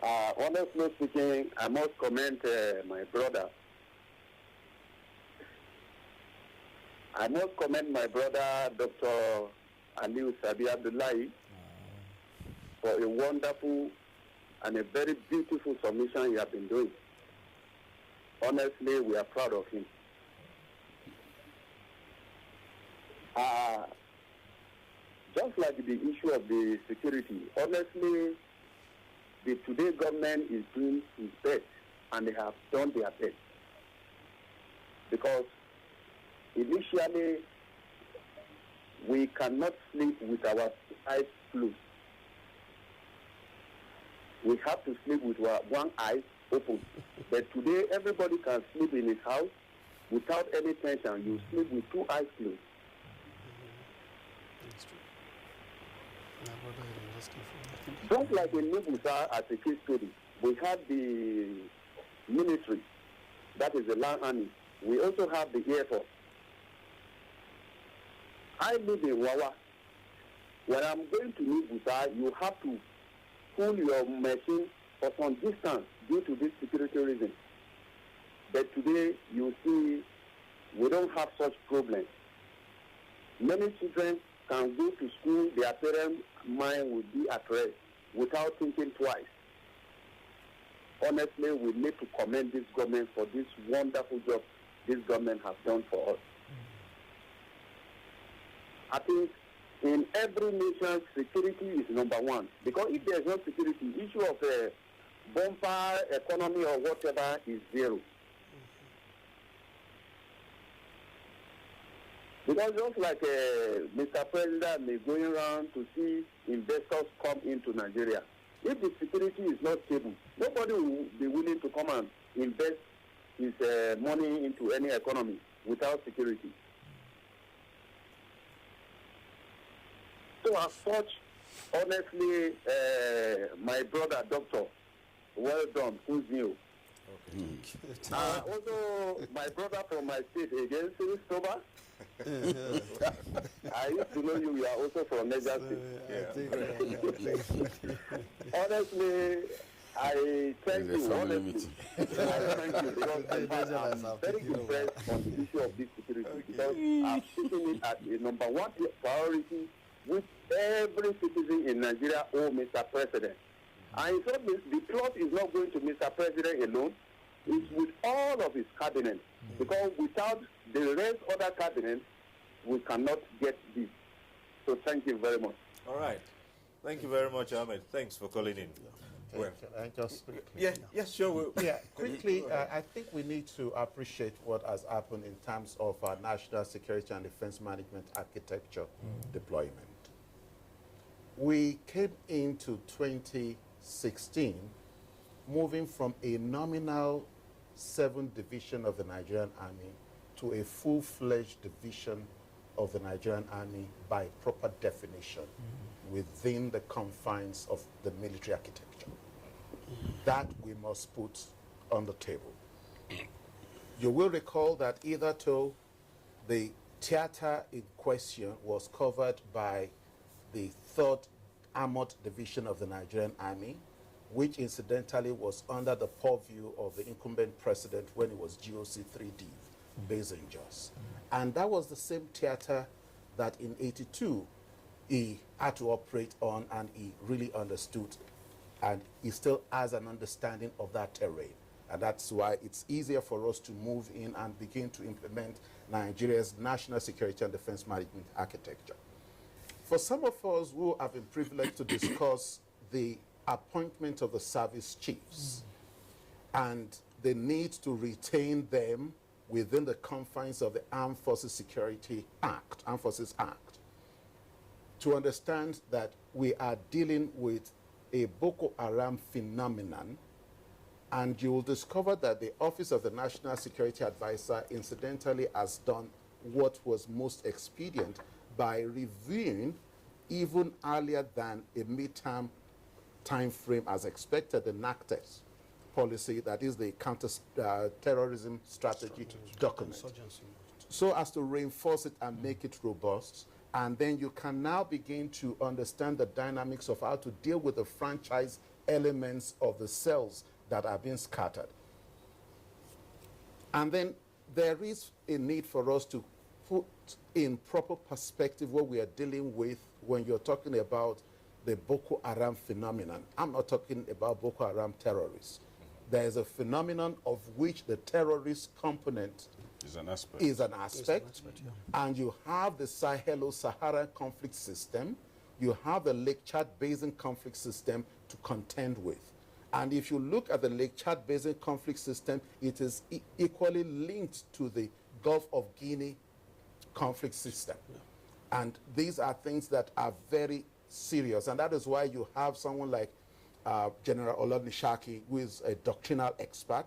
Honestly speaking, I must commend my brother. I must commend my brother, Dr. Aliu Sabi Abdullahi, for a wonderful and a very beautiful submission he has been doing. Honestly, we are proud of him. Just like the issue of the security, honestly, the today government is doing its best, and they have done their best. Because initially, we cannot sleep with our eyes closed. We have to sleep with one eye open. But today, everybody can sleep in his house without any tension. You sleep with two eyes closed. Just like in Abuja as a case study, we have the military, that is the land army. We also have the air force. I live in Wawa. When I'm going to Abuja, you have to pull your machine for some distance due to this security reason. But today, you see, we don't have such problems. Many children can go to school, their parents' mind will be at rest without thinking twice. Honestly, we need to commend this government for this wonderful job this government has done for us. I think in every nation, security is number one. Because if there's no security, issue of a bumper economy or whatever is zero. Because just like Mr. President may going around to see investors come into Nigeria, if the security is not stable, nobody will be willing to come and invest his money into any economy without security. So as such, honestly, my brother, doctor, well done, who's new. Okay. Also, my brother from my state again, Cyril Stober. I used to know you are also from Nigerian. Honestly, I thank you. Honestly, I thank you because I'm very impressed on the issue of this security because I'm taking it as a number one priority which every citizen in Nigeria owes Mr. President. And so the plot is not going to Mr. President alone. It's with all of his cabinet. Because without the rest other cabinet, we cannot get this. So thank you very much. All right. Thank you very much, Ahmed. Thanks for calling in. Well, I just quickly. Yes, sure. Quickly, I think we need to appreciate what has happened in terms of our national security and defense management architecture deployment. We came into 2016 moving from a nominal 7th division of the Nigerian Army to a full-fledged division of the Nigerian Army by proper definition within the confines of the military architecture. That we must put on the table. You will recall that hitherto the theater in question was covered by the 3rd Armored Division of the Nigerian Army, which incidentally was under the purview of the incumbent president when it was GOC 3D, based in Jos. And that was the same theater that in '82 he had to operate on, and he really understood, and he still has an understanding of that terrain. And that's why it's easier for us to move in and begin to implement Nigeria's national security and defense management architecture. For some of us who have been privileged to discuss the appointment of the service chiefs and the need to retain them within the confines of the Armed Forces Security Act, Armed Forces Act, to understand that we are dealing with a Boko Haram phenomenon, and you will discover that the Office of the National Security Advisor incidentally has done what was most expedient by reviewing even earlier than a midterm time frame as expected, the NACTES policy, that is the counter-terrorism strategy document, so as to reinforce it and make it robust. And then you can now begin to understand the dynamics of how to deal with the franchise elements of the cells that are being scattered. And then there is a need for us to put in proper perspective what we are dealing with when you're talking about the Boko Haram phenomenon. I'm not talking about Boko Haram terrorists. There is a phenomenon of which the terrorist component is an aspect. And you have the Sahelo-Sahara conflict system. You have the Lake Chad Basin conflict system to contend with. And if you look at the Lake Chad Basin conflict system, it is equally linked to the Gulf of Guinea conflict system. And these are things that are very serious. And that is why you have someone like General Olodnishaki, who is a doctrinal expert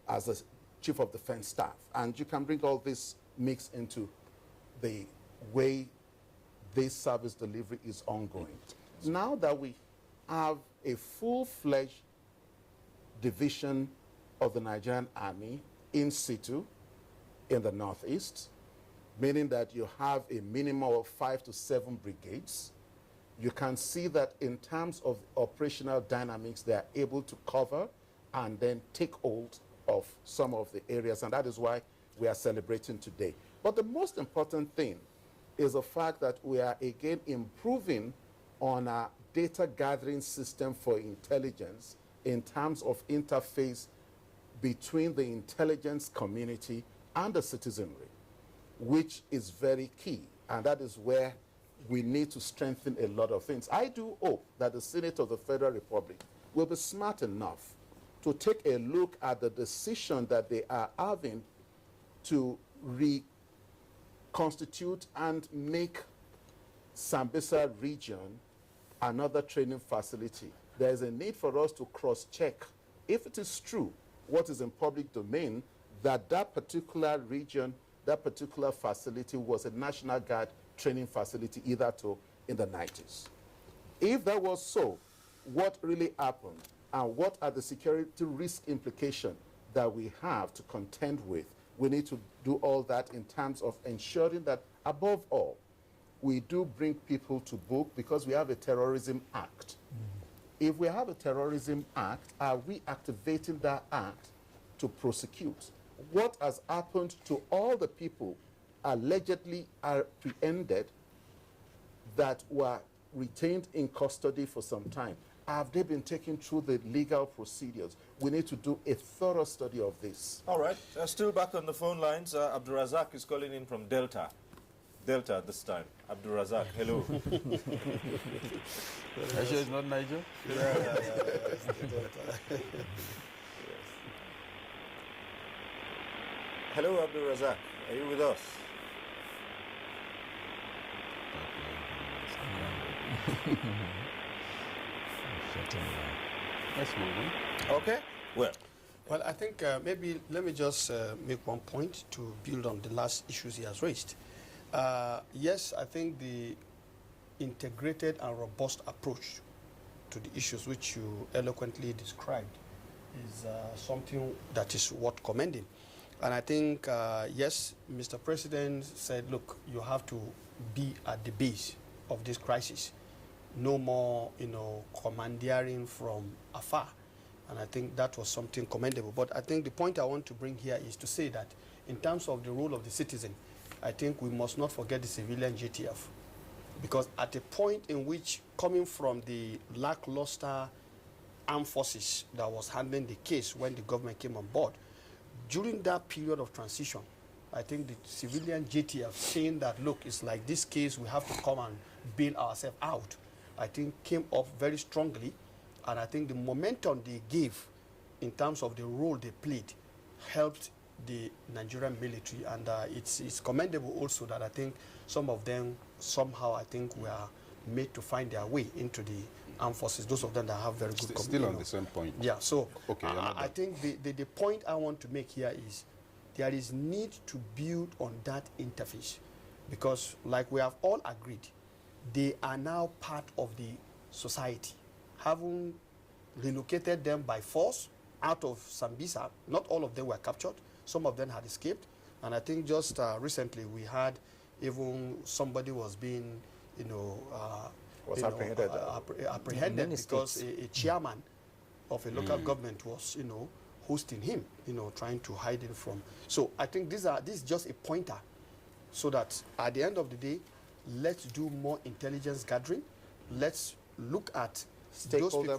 as a Chief of Defense Staff. And you can bring all this mix into the way this service delivery is ongoing. now that we have a full-fledged division of the Nigerian Army in situ in the Northeast, meaning that you have a minimum of 5 to 7 brigades, you can see that in terms of operational dynamics, they are able to cover and then take hold of some of the areas, and that is why we are celebrating today. But the most important thing is the fact that we are again improving on our data gathering system for intelligence in terms of interface between the intelligence community and the citizenry, which is very key, and that is where we need to strengthen a lot of things. I do hope that the Senate of the Federal Republic will be smart enough to take a look at the decision that they are having to reconstitute and make Sambisa region another training facility. There is a need for us to cross-check if it is true what is in public domain, that that particular region, that particular facility was a National Guard training facility either in the 90s. If that was so, what really happened and what are the security risk implications that we have to contend with? We need to do all that in terms of ensuring that, above all, we do bring people to book, because we have a terrorism act. If we have a terrorism act, are we activating that act to prosecute? What has happened to all the people allegedly apprehended that were retained in custody for some time? Have they been taken through the legal procedures? We need to do a thorough study of this. All right. Still back on the phone lines. Abdurazak is calling in from Delta. Delta this time. Abdurazak, hello. Are you sure it's not Niger? Yeah. Hello, Abdurazak. Are you with us? Let's move on. Okay. Well, I think maybe let me just make one point to build on the last issues he has raised. Yes, I think the integrated and robust approach to the issues which you eloquently described is something that is worth commending. And I think, yes, Mr. President said, look, you have to be at the base of this crisis. No more, commandeering from afar. And I think that was something commendable. But I think the point I want to bring here is to say that in terms of the role of the citizen, I think we must not forget the civilian JTF. Because at a point in which, coming from the lackluster armed forces that was handling the case when the government came on board, during that period of transition, I think the civilian JTF saying that, look, it's like this case, we have to come and bail ourselves out, I think came up very strongly. And I think the momentum they gave in terms of the role they played helped the Nigerian military. And it's commendable also that I think some of them somehow, I think, were made to find their way into the armed forces, those of them that have very good... Still on the same point. Yeah, so okay, I think the point I want to make here is there is need to build on that interface, because like we have all agreed, they are now part of the society. Having relocated them by force out of Sambisa, not all of them were captured, some of them had escaped, and I think just recently we had even somebody was being, apprehended because a chairman of a local government was, hosting him, trying to hide him from. So I think this is just a pointer, so that at the end of the day, let's do more intelligence gathering. Let's look at stakeholder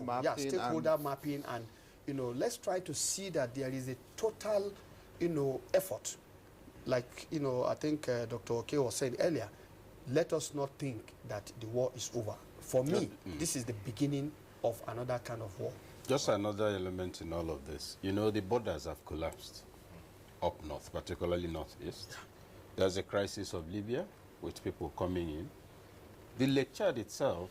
mapping, and let's try to see that there is a total, effort. Like, I think Dr. Oke was saying earlier, let us not think that the war is over. For me, this is the beginning of another kind of war. Just another element in all of this. The borders have collapsed up north, particularly northeast. There's a crisis of Libya, with people coming in. The Lake Chad itself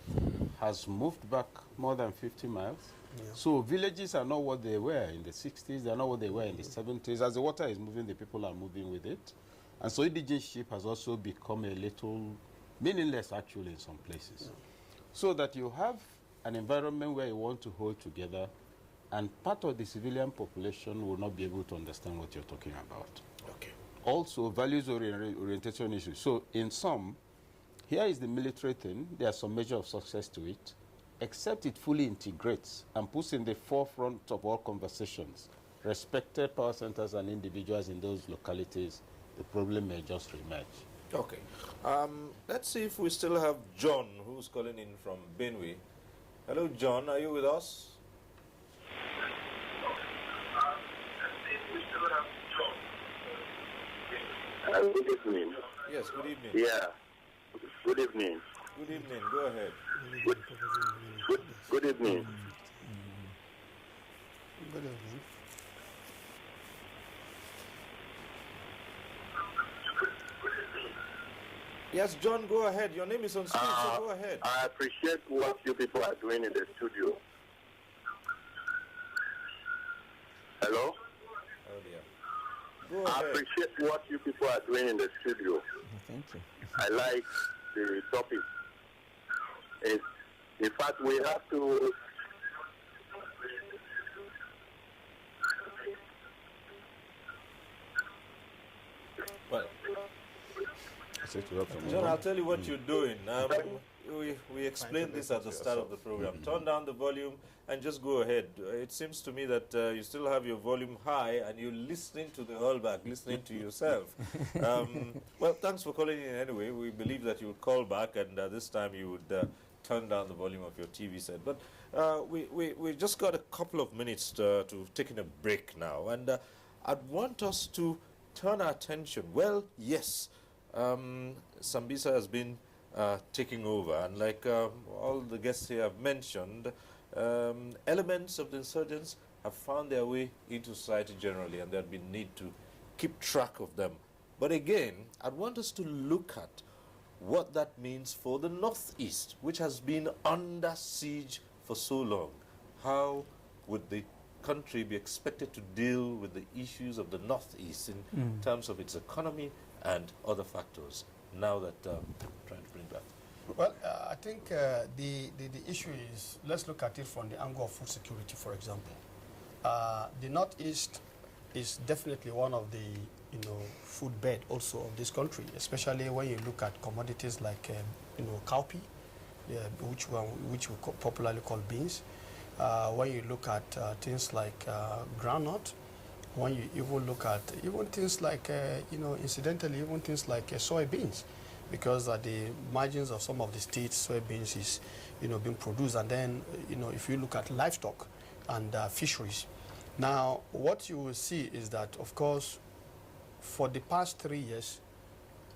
has moved back more than 50 miles. Yeah. So villages are not what they were in the 60s, they're not what they were in the 70s. As the water is moving, the people are moving with it. And so indigenship has also become a little meaningless, actually, in some places. Yeah. So that you have an environment where you want to hold together, and part of the civilian population will not be able to understand what you're talking about. Okay. Also, values orientation issues. So, in sum, here is the military thing. There's some measure of success to it, except it fully integrates and puts in the forefront of all conversations respected power centers and individuals in those localities. The problem may just reemerge. Okay. Let's see if we still have John, who's calling in from Benue. Hello, John. Are you with us? Good evening. Yes, good evening. Yeah. Good evening. Good evening. Go ahead. Good evening. Good evening. Yes, John, go ahead. Your name is on screen, so go ahead. I appreciate what you people are doing in the studio. Hello? Oh, dear. Go I ahead. appreciate what you people are doing in the studio. Thank you. I like the topic. In fact, we have to... Well, John, John, I'll tell you what you're doing. We explained this at the start of the program. Turn down the volume and just go ahead. It seems to me that you still have your volume high and you're listening to the hallback, listening to yourself. Well, thanks for calling in anyway. We believe that you would call back, and this time you would turn down the volume of your TV set. But we just got a couple of minutes to taking a break now, and I'd want us to turn our attention. Well, yes, Sambisa has been taking over, and like all the guests here have mentioned, elements of the insurgents have found their way into society generally, and there'd be need to keep track of them. But again, I'd want us to look at what that means for the Northeast, which has been under siege for so long. How would the country be expected to deal with the issues of the Northeast in terms of its economy and other factors, now that trying to bring back? Well, I think the issue is, let's look at it from the angle of food security, for example. The Northeast is definitely one of the food bed also of this country, especially when you look at commodities like cowpea, which we popularly call beans. When you look at things like groundnut, when you even look at even things like incidentally even things like soybeans, because at the margins of some of the states, soybeans is being produced. And then if you look at livestock and fisheries, now what you will see is that, of course, for the past 3 years,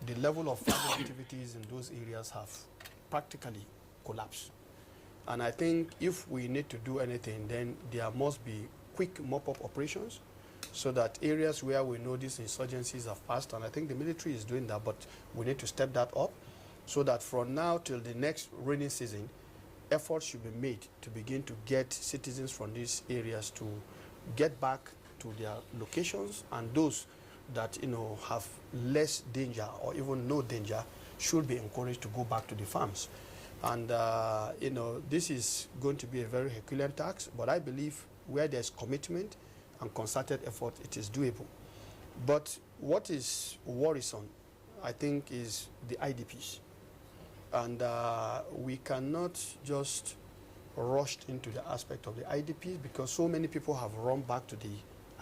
the level of farming activities in those areas have practically collapsed. And I think if we need to do anything, then there must be quick mop-up operations, so that areas where we know these insurgencies have passed, and I think the military is doing that, but we need to step that up, so that from now till the next rainy season, efforts should be made to begin to get citizens from these areas to get back to their locations, and those that have less danger or even no danger should be encouraged to go back to the farms. And this is going to be a very Herculean task, but I believe where there's commitment and concerted effort, it is doable. But what is worrisome, I think, is the IDPs. And we cannot just rush into the aspect of the IDPs, because so many people have run back to the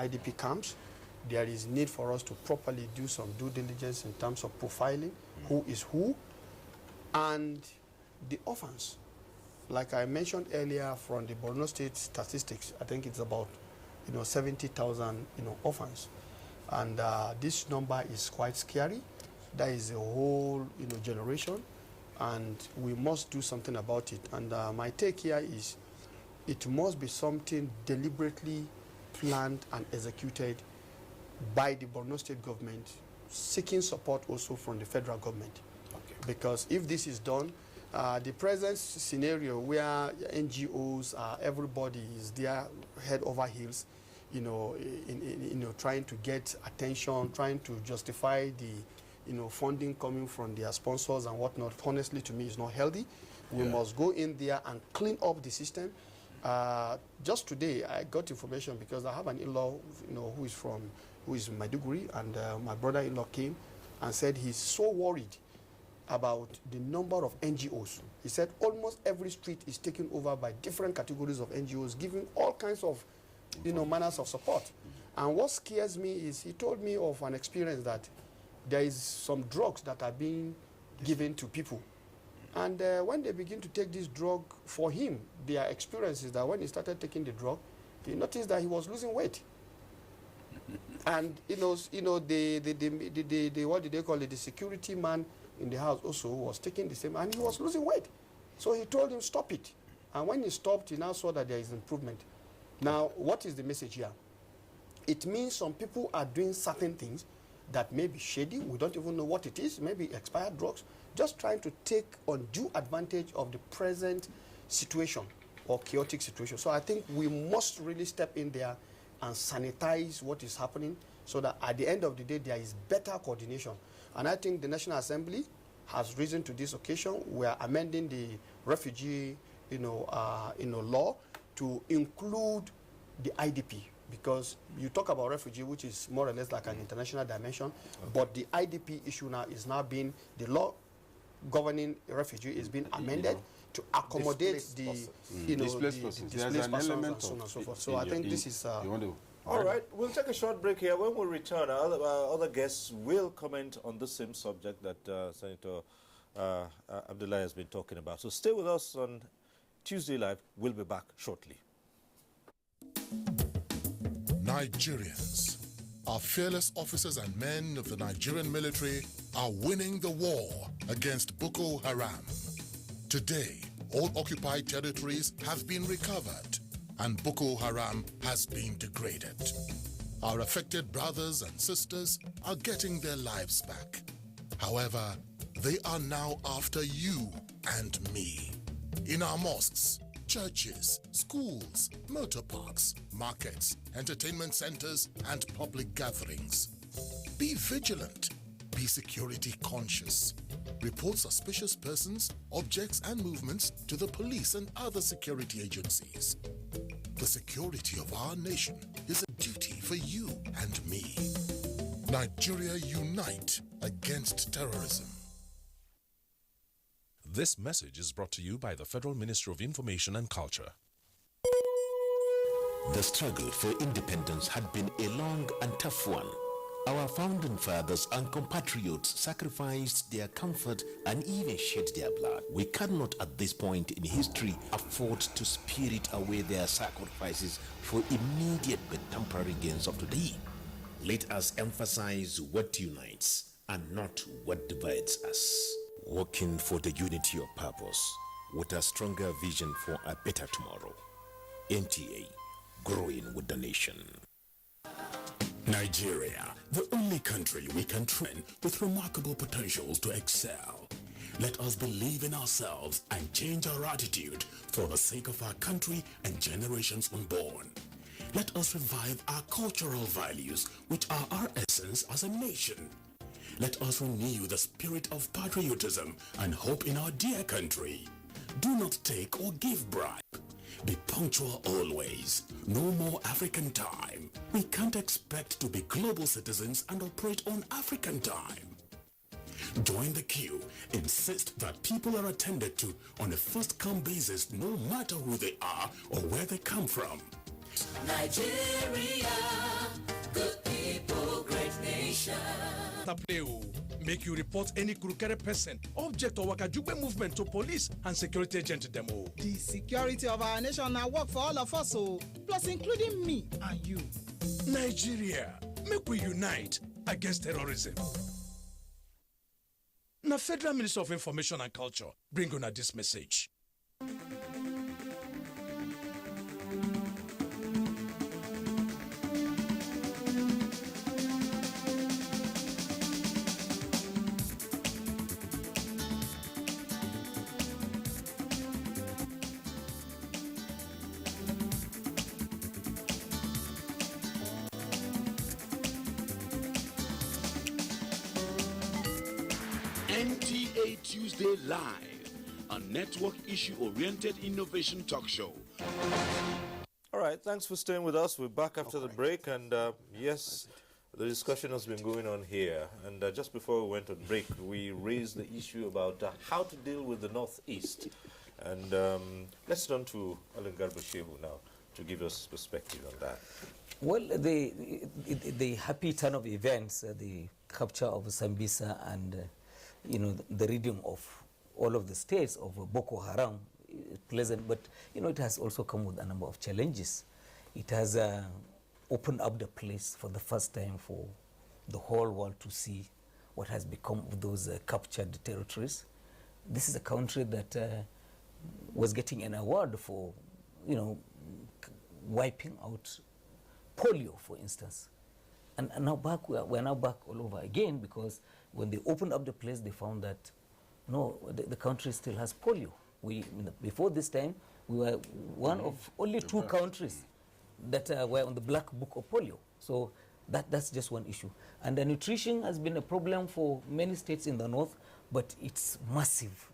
IDP camps. There is need for us to properly do some due diligence in terms of profiling who is who, and the orphans. Like I mentioned earlier, from the Borno State statistics, I think it's about 70,000 orphans, and this number is quite scary. That is a whole generation, and we must do something about it. And my take here is, it must be something deliberately planned and executed by the Borno State government, seeking support also from the federal government. Okay. Because if this is done, the present scenario where NGOs, everybody is there head over heels, trying to get attention, trying to justify the funding coming from their sponsors and whatnot, honestly, to me, is not healthy. We must go in there and clean up the system. Just today, I got information because I have an in-law, who is Maiduguri, and my brother-in-law came and said he's so worried about the number of NGOs. He said almost every street is taken over by different categories of NGOs, giving all kinds of, manners of support. And what scares me is he told me of an experience that there is some drugs that are being given to people. And when they begin to take this drug, for him, their experience is that when he started taking the drug, he noticed that he was losing weight. And what did they call it? The security man in the house also was taking the same, and he was losing weight. So he told him, stop it. And when he stopped, he now saw that there is improvement. Now, what is the message here? It means some people are doing certain things that may be shady. We don't even know what it is, maybe expired drugs, just trying to take undue advantage of the present situation or chaotic situation. So I think we must really step in there and sanitize what is happening so that at the end of the day, there is better coordination. And I think the National Assembly has risen to this occasion. We are amending the refugee law to include the IDP, because you talk about refugee, which is more or less like an international dimension, but the IDP issue now is now being, the law governing refugee is being amended to accommodate displaced persons and so on and so forth. So I think this is... all right, we'll take a short break here. When we return, our other guests will comment on the same subject that Senator Abdullahi has been talking about. So stay with us on Tuesday Live. We'll be back shortly. Nigerians, our fearless officers and men of the Nigerian military are winning the war against Boko Haram. Today, all occupied territories have been recovered and Boko Haram has been degraded. Our affected brothers and sisters are getting their lives back. However, they are now after you and me. In our mosques, churches, schools, motor parks, markets, entertainment centers, and public gatherings. Be vigilant. Be security conscious. Report suspicious persons, objects, and movements to the police and other security agencies. The security of our nation is a duty for you and me. Nigeria, unite against terrorism. This message is brought to you by the Federal Ministry of Information and Culture. The struggle for independence had been a long and tough one. Our founding fathers and compatriots sacrificed their comfort and even shed their blood. We cannot at this point in history afford to spirit away their sacrifices for immediate but temporary gains of today. Let us emphasize what unites and not what divides us. Working for the unity of purpose with a stronger vision for a better tomorrow. NTA, growing with the nation. Nigeria, the only country we can train with remarkable potentials to excel. Let us believe in ourselves and change our attitude for the sake of our country and generations unborn. Let us revive our cultural values, which are our essence as a nation. Let us renew the spirit of patriotism and hope in our dear country. Do not take or give bribe. Be punctual always. No more African time. We can't expect to be global citizens and operate on African time. Join the queue. Insist that people are attended to on a first-come basis, no matter who they are or where they come from. Nigeria, good people, great nation. Make you report any crooked person, object, or wakajube movement to police and security agent demo. The security of our nation now work for all of us, plus including me and you. Nigeria, make we unite against terrorism. Now, Federal Ministry of Information and Culture bring on this message. NTA Tuesday Live, a network issue-oriented innovation talk show. All right, thanks for staying with us. We're back after the break, and yes, the discussion has been going on here. And just before we went on break, we raised the issue about how to deal with the Northeast. And let's turn to Alan Garba-Shehu now to give us perspective on that. Well, the happy turn of events, the capture of Sambisa and, the reading of all of the states of Boko Haram is pleasant, but, it has also come with a number of challenges. It has opened up the place for the first time for the whole world to see what has become of those captured territories. This is a country that was getting an award for, wiping out polio, for instance. And now we're now back all over again, because when they opened up the place, they found that, no, the country still has polio. Before this time, we were one of only 2 countries that were on the black book of polio. So that's just one issue. And the nutrition has been a problem for many states in the north, but it's massive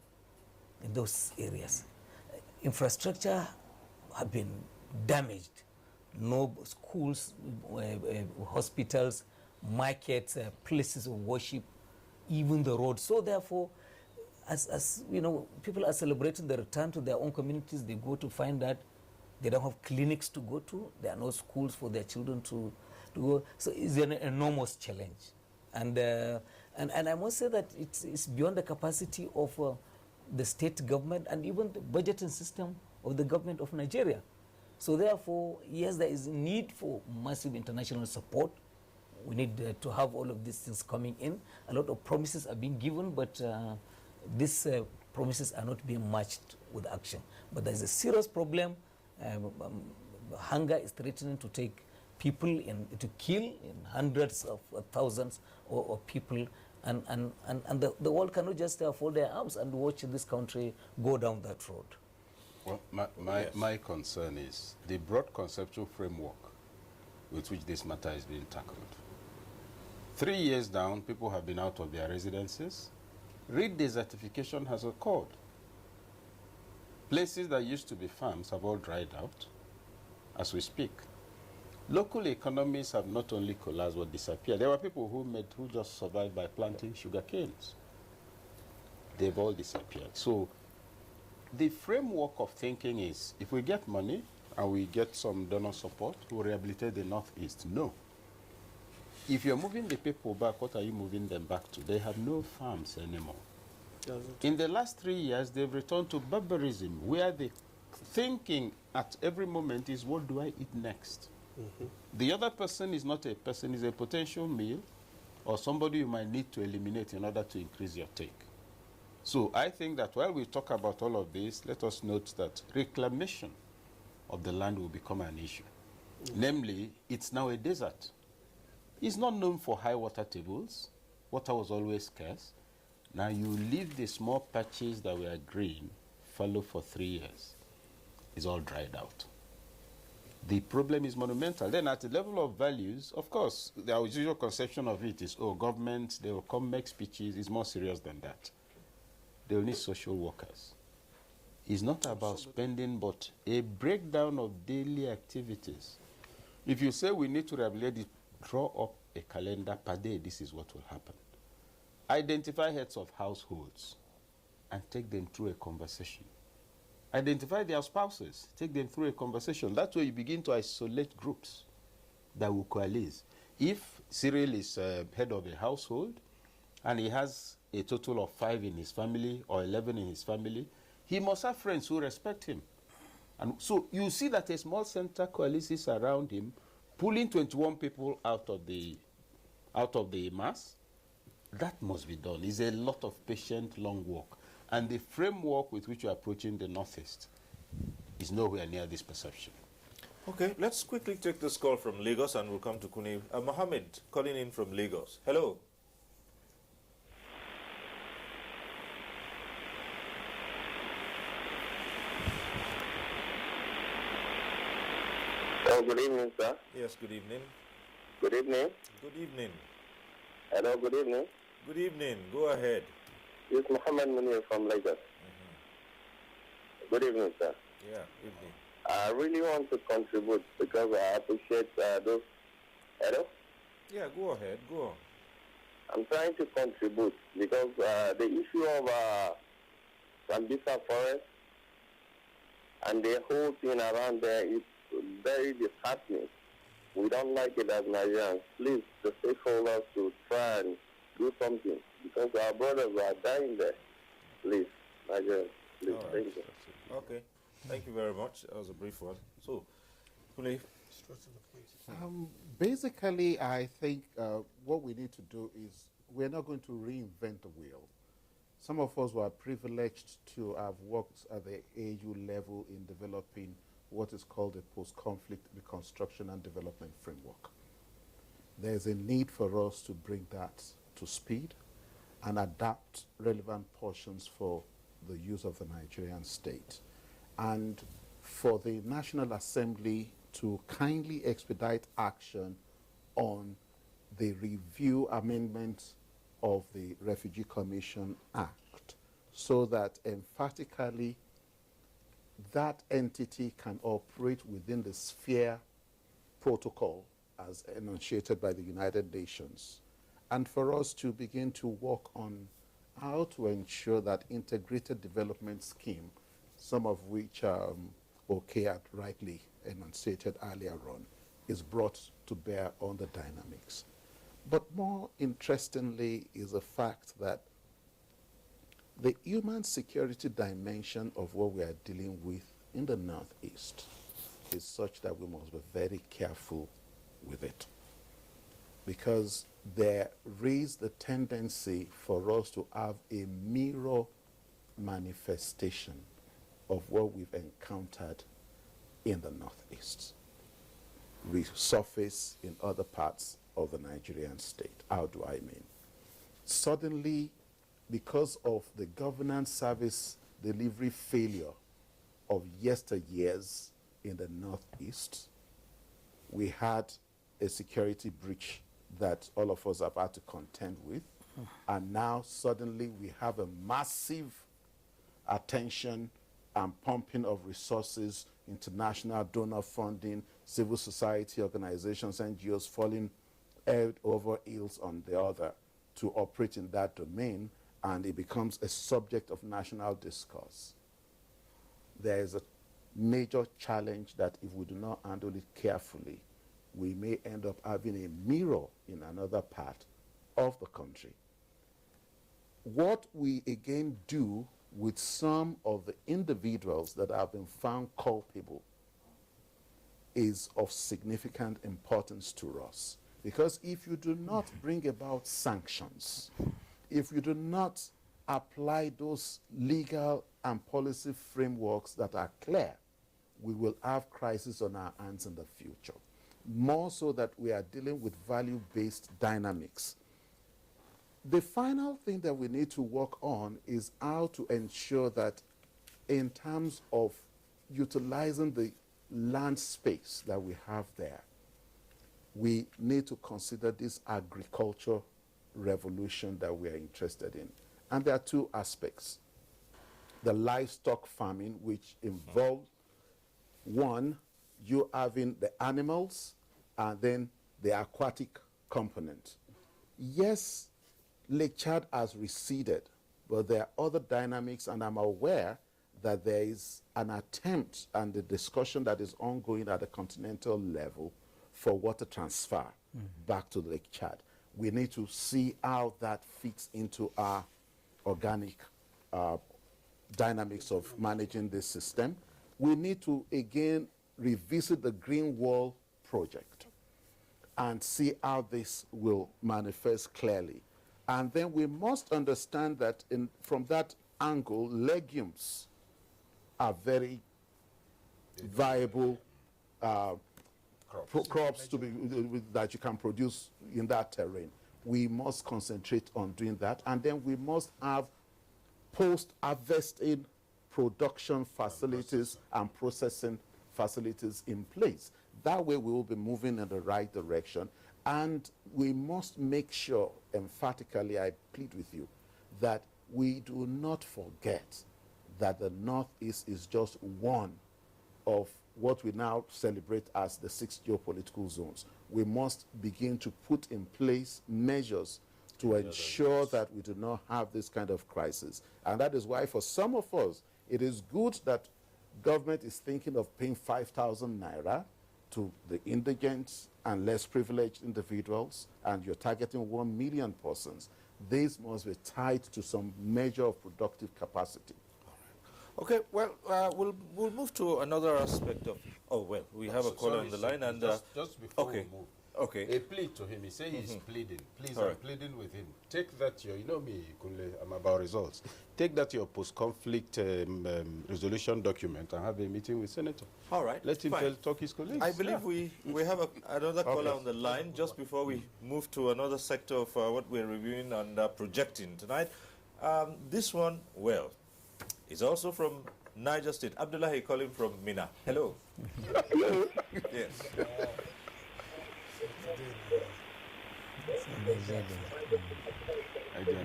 in those areas. Infrastructure have been damaged. No schools, hospitals, markets, places of worship, even the roads. So therefore, as people are celebrating the return to their own communities, they go to find that they don't have clinics to go to. There are no schools for their children to go. So it's an enormous challenge. And I must say that it's beyond the capacity of the state government and even the budgeting system of the government of Nigeria. So therefore, yes, there is a need for massive international support. We need to have all of these things coming in. A lot of promises are being given, but these promises are not being matched with action. But there's a serious problem. Hunger is threatening to take people to kill in hundreds of thousands of people. And the world cannot just fold their arms and watch this country go down that road. Well, my concern is the broad conceptual framework with which this matter is being tackled. 3 years down, people have been out of their residences. Read desertification has occurred. Places that used to be farms have all dried out as we speak. Local economies have not only collapsed but disappeared. There were people who just survived by planting sugar canes. They've all disappeared. So the framework of thinking is, if we get money and we get some donor support, we'll rehabilitate the Northeast. No. If you're moving the people back, what are you moving them back to? They have no farms anymore. In the last 3 years, they've returned to barbarism, where the thinking at every moment is, what do I eat next? The other person is not a person, is a potential meal or somebody you might need to eliminate in order to increase your take. So I think that while we talk about all of this, let us note that reclamation of the land will become an issue. Namely, it's now a desert. It's not known for high water tables. Water was always scarce. Now you leave the small patches that were green, fallow for 3 years. It's all dried out. The problem is monumental. Then at the level of values, of course, the usual conception of it is, oh, government, they will come make speeches. It's more serious than that. They will need social workers. It's not about spending, but a breakdown of daily activities. If you say we need to rehabilitate, draw up a calendar per day, this is what will happen. Identify heads of households and take them through a conversation. Identify their spouses, take them through a conversation. That's where you begin to isolate groups that will coalesce. If Cyril is head of a household and he has a total of 5 in his family or 11 in his family, he must have friends who respect him. And so you see that a small center coalesces around him, pulling 21 people out of the mass. That must be done. It's a lot of patient, long work. And the framework with which you're approaching the Northeast is nowhere near this perception. Okay, let's quickly take this call from Lagos and we'll come to Kuni. Mohammed, calling in from Lagos. Hello. Oh, good evening, sir. Yes, good evening. Good evening. Good evening. Hello, good evening. Good evening. Go ahead. It's Muhammad Munir from Lagos. Good evening, sir. Yeah, evening. I really want to contribute because I appreciate those. Hello? Yeah, go ahead, go on. I'm trying to contribute because the issue of Sambisa Forest and the whole thing around there is very disheartening. We don't like it as Nigerians. Please, the stakeholders to try and do something because our brothers are dying there. Please, Nigerians, please, thank you. Okay, thank you very much. That was a brief one. So, Kule. Basically, I think what we need to do is we're not going to reinvent the wheel. Some of us were privileged to have worked at the AU level in developing what is called a post-conflict reconstruction and development framework. There's a need for us to bring that to speed and adapt relevant portions for the use of the Nigerian state. And for the National Assembly to kindly expedite action on the review amendment of the Refugee Commission Act so that emphatically that entity can operate within the sphere protocol as enunciated by the United Nations, and for us to begin to work on how to ensure that integrated development scheme, some of which OK had rightly enunciated earlier on, is brought to bear on the dynamics. But more interestingly is the fact that the human security dimension of what we are dealing with in the Northeast is such that we must be very careful with it, because there is the tendency for us to have a mirror manifestation of what we've encountered in the Northeast resurface in other parts of the Nigerian state. How do I mean? Suddenly, because of the governance service delivery failure of yesteryears in the Northeast, we had a security breach that all of us have had to contend with. And now suddenly we have a massive attention and pumping of resources, international donor funding, civil society organizations, NGOs falling head over heels on the other to operate in that domain, and it becomes a subject of national discourse. There is a major challenge that if we do not handle it carefully, we may end up having a mirror in another part of the country. What we again do with some of the individuals that have been found culpable is of significant importance to us. Because if you do not bring about sanctions, if you do not apply those legal and policy frameworks that are clear, we will have crisis on our hands in the future. More so that we are dealing with value-based dynamics. The final thing that we need to work on is how to ensure that in terms of utilizing the land space that we have there, we need to consider this agriculture revolution that we are interested in. And there are two aspects. The livestock farming, which involves, one, you having the animals and then the aquatic component. Yes, Lake Chad has receded, but there are other dynamics, and I'm aware that there is an attempt and the discussion that is ongoing at the continental level for water transfer back to Lake Chad. We need to see how that fits into our organic dynamics of managing this system. We need to, again, revisit the Green Wall project and see how this will manifest clearly. And then we must understand that from that angle, legumes are very viable crops to be, that you can produce in that terrain. We must concentrate on doing that. And then we must have post-harvesting production facilities and processing facilities in place. That way we will be moving in the right direction. And we must make sure, emphatically, I plead with you, that we do not forget that the Northeast is just one of what we now celebrate as the 6 geopolitical zones. We must begin to put in place measures to ensure that we do not have this kind of crisis. And that is why for some of us, it is good that government is thinking of paying 5,000 naira to the indigent and less privileged individuals, and you're targeting 1 million persons. This must be tied to some measure of productive capacity. Okay, well, we'll move to another aspect of. Oh well, we have a caller on the line, and just before we move. Okay. A plea to him. He said he's pleading. Please, All I'm right. pleading with him. Take that your, you know me, Kunle, I'm about results. Take that your post-conflict resolution document and have a meeting with Senator. All right. Let him fine. talk his colleagues. I believe we have another caller Okay. on the line just before we move to another sector of what we're reviewing and projecting tonight. This one, well, is also from Niger State. Abdullahi calling from Mina. Hello. Hello. Yes.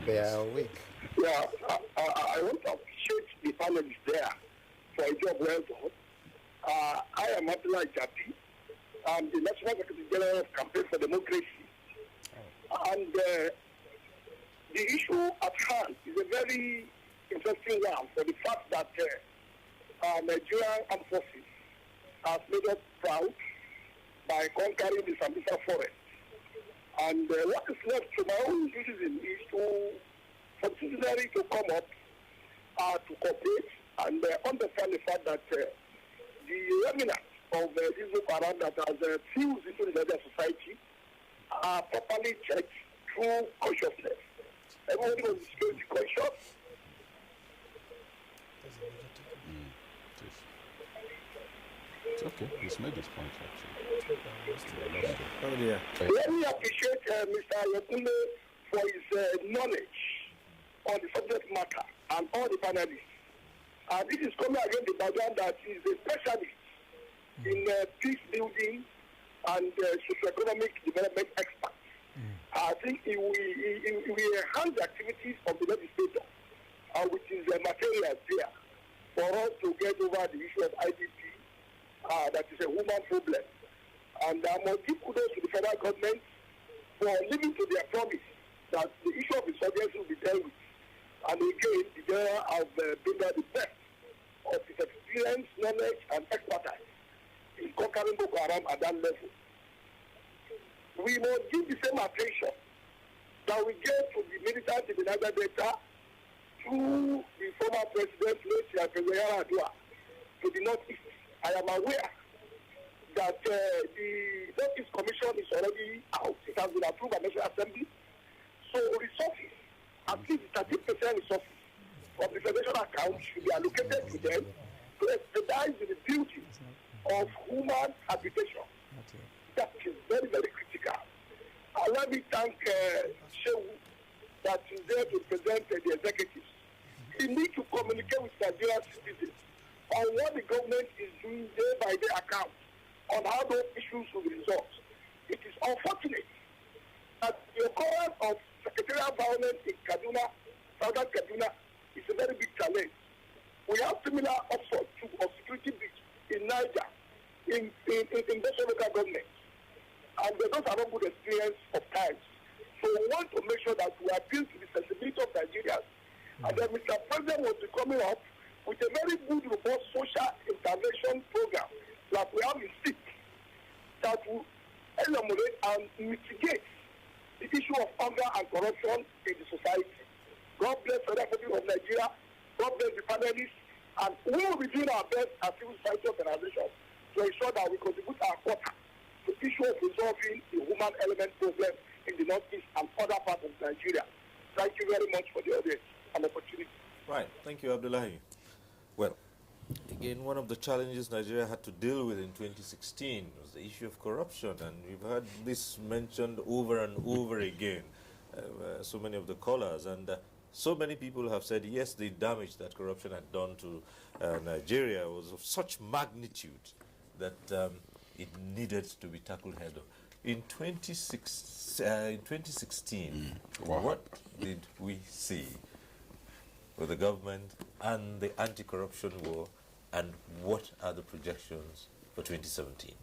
They are awake. Yeah, I want to appreciate the panelists there for a job well done. I am Abdullah Jabi. I'm the National Secretary General of Campaign for Democracy. And the issue at hand is a very interesting one for the fact that Nigerian armed forces have made us proud by conquering the Sambisa forest. And what is left to my own citizen is for the citizenry to come up, to cooperate, and understand the fact that the remnants of this Boko Haram that has fused into the Nigerian society are properly checked through consciousness. Everybody was security conscious. It's okay. He's made his point, actually. Oh, dear. Let me appreciate Mr. Yokunle for his knowledge on the subject matter and all the panelists. This is coming against the background that he is a specialist in peace building and socioeconomic development expert. I think he will enhance the activities of the legislator with his materials there for us to get over the issue of IDP that is a woman problem. And I must give kudos to the federal government for living to their promise that the issue of insurgency will be dealt with. And again, the general have been there the best of his experience, knowledge, and expertise in conquering Boko Haram at that level. We must give the same attention that we gave to the militants in the Niger Delta through the former president, late President Adua, to the Northeast. I am aware that the Northeast Commission is already out. It has been approved by National Assembly. So resources, at least 30% resources of the federation account should be allocated to them to expedite the building of human habitation. That is very, very critical. Let me thank Shehu that is there to present the executives. He needs to communicate with Nigerian citizens on what the government is doing day by day account on how those issues will be resolved. It is unfortunate that the occurrence of secretarial violence in Kaduna, southern Kaduna, is a very big challenge. We have similar upsort of security breach in Niger, in those local governments. And those are not good experience of times. So we want to make sure that we appeal to the sensibility of Nigerians. And then Mr. President will be coming up with a very good, robust social intervention program like we have in SIP that will eliminate and mitigate the issue of hunger and corruption in the society. God bless the Republic of Nigeria. God bless the panelists. And we will be doing our best as civil society organizations to ensure that we contribute our quota to the issue of resolving the human element problem in the Northeast and other parts of Nigeria. Thank you very much for the audience and opportunity. Right. Thank you, Abdullahi. Well, again, one of the challenges Nigeria had to deal with in 2016 was the issue of corruption, and we've heard this mentioned over and over again, so many of the callers, and so many people have said, yes, the damage that corruption had done to Nigeria was of such magnitude that it needed to be tackled head on. In 2016, what did we see? with the government and the anti-corruption war, and what are the projections for 2017?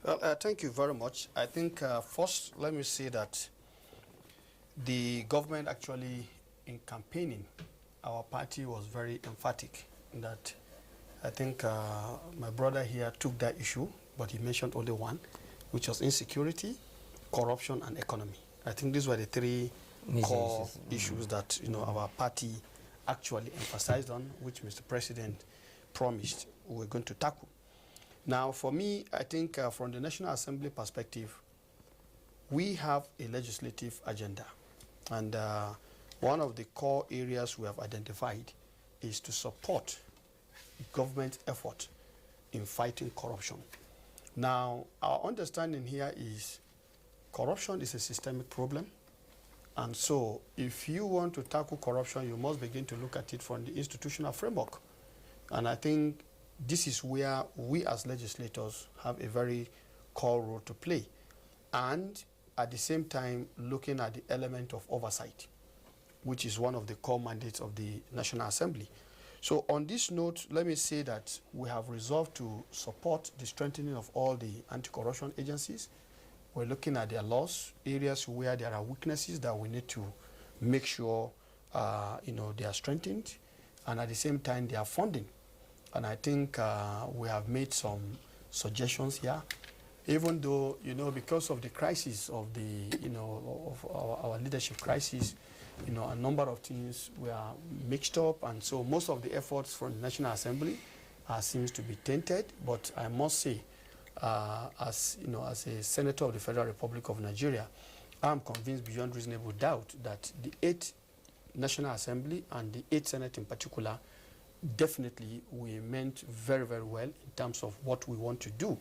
Well, thank you very much. I think first let me say that the government actually, in campaigning, our party was very emphatic that I think my brother here took that issue, but he mentioned only one, which was insecurity, corruption, and economy. I think these were the three core issues that our party actually emphasized on, which Mr. President promised we're going to tackle. Now, for me, I think from the National Assembly perspective, we have a legislative agenda. And one of the core areas we have identified is to support government effort in fighting corruption. Now, our understanding here is corruption is a systemic problem. And so if you want to tackle corruption, you must begin to look at it from the institutional framework. And I think this is where we as legislators have a very core role to play. And at the same time, looking at the element of oversight, which is one of the core mandates of the National Assembly. So on this note, let me say that we have resolved to support the strengthening of all the anti-corruption agencies. We're looking at their laws, areas where there are weaknesses that we need to make sure they are strengthened, and at the same time they are funding. And I think we have made some suggestions here, even though because of the crisis of the of our leadership crisis, a number of things were mixed up, and so most of the efforts from the National Assembly seems to be tainted. But I must say, as a senator of the Federal Republic of Nigeria, I'm convinced beyond reasonable doubt that the 8th National Assembly and the 8th Senate in particular definitely we meant very, very well in terms of what we want to do.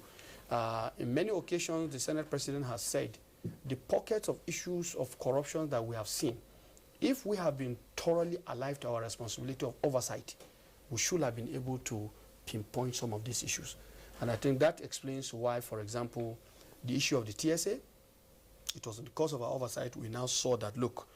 In many occasions, the Senate President has said the pockets of issues of corruption that we have seen, if we have been thoroughly alive to our responsibility of oversight, we should have been able to pinpoint some of these issues. And I think that explains why, for example, the issue of the TSA, it was because of our oversight we now saw that, look,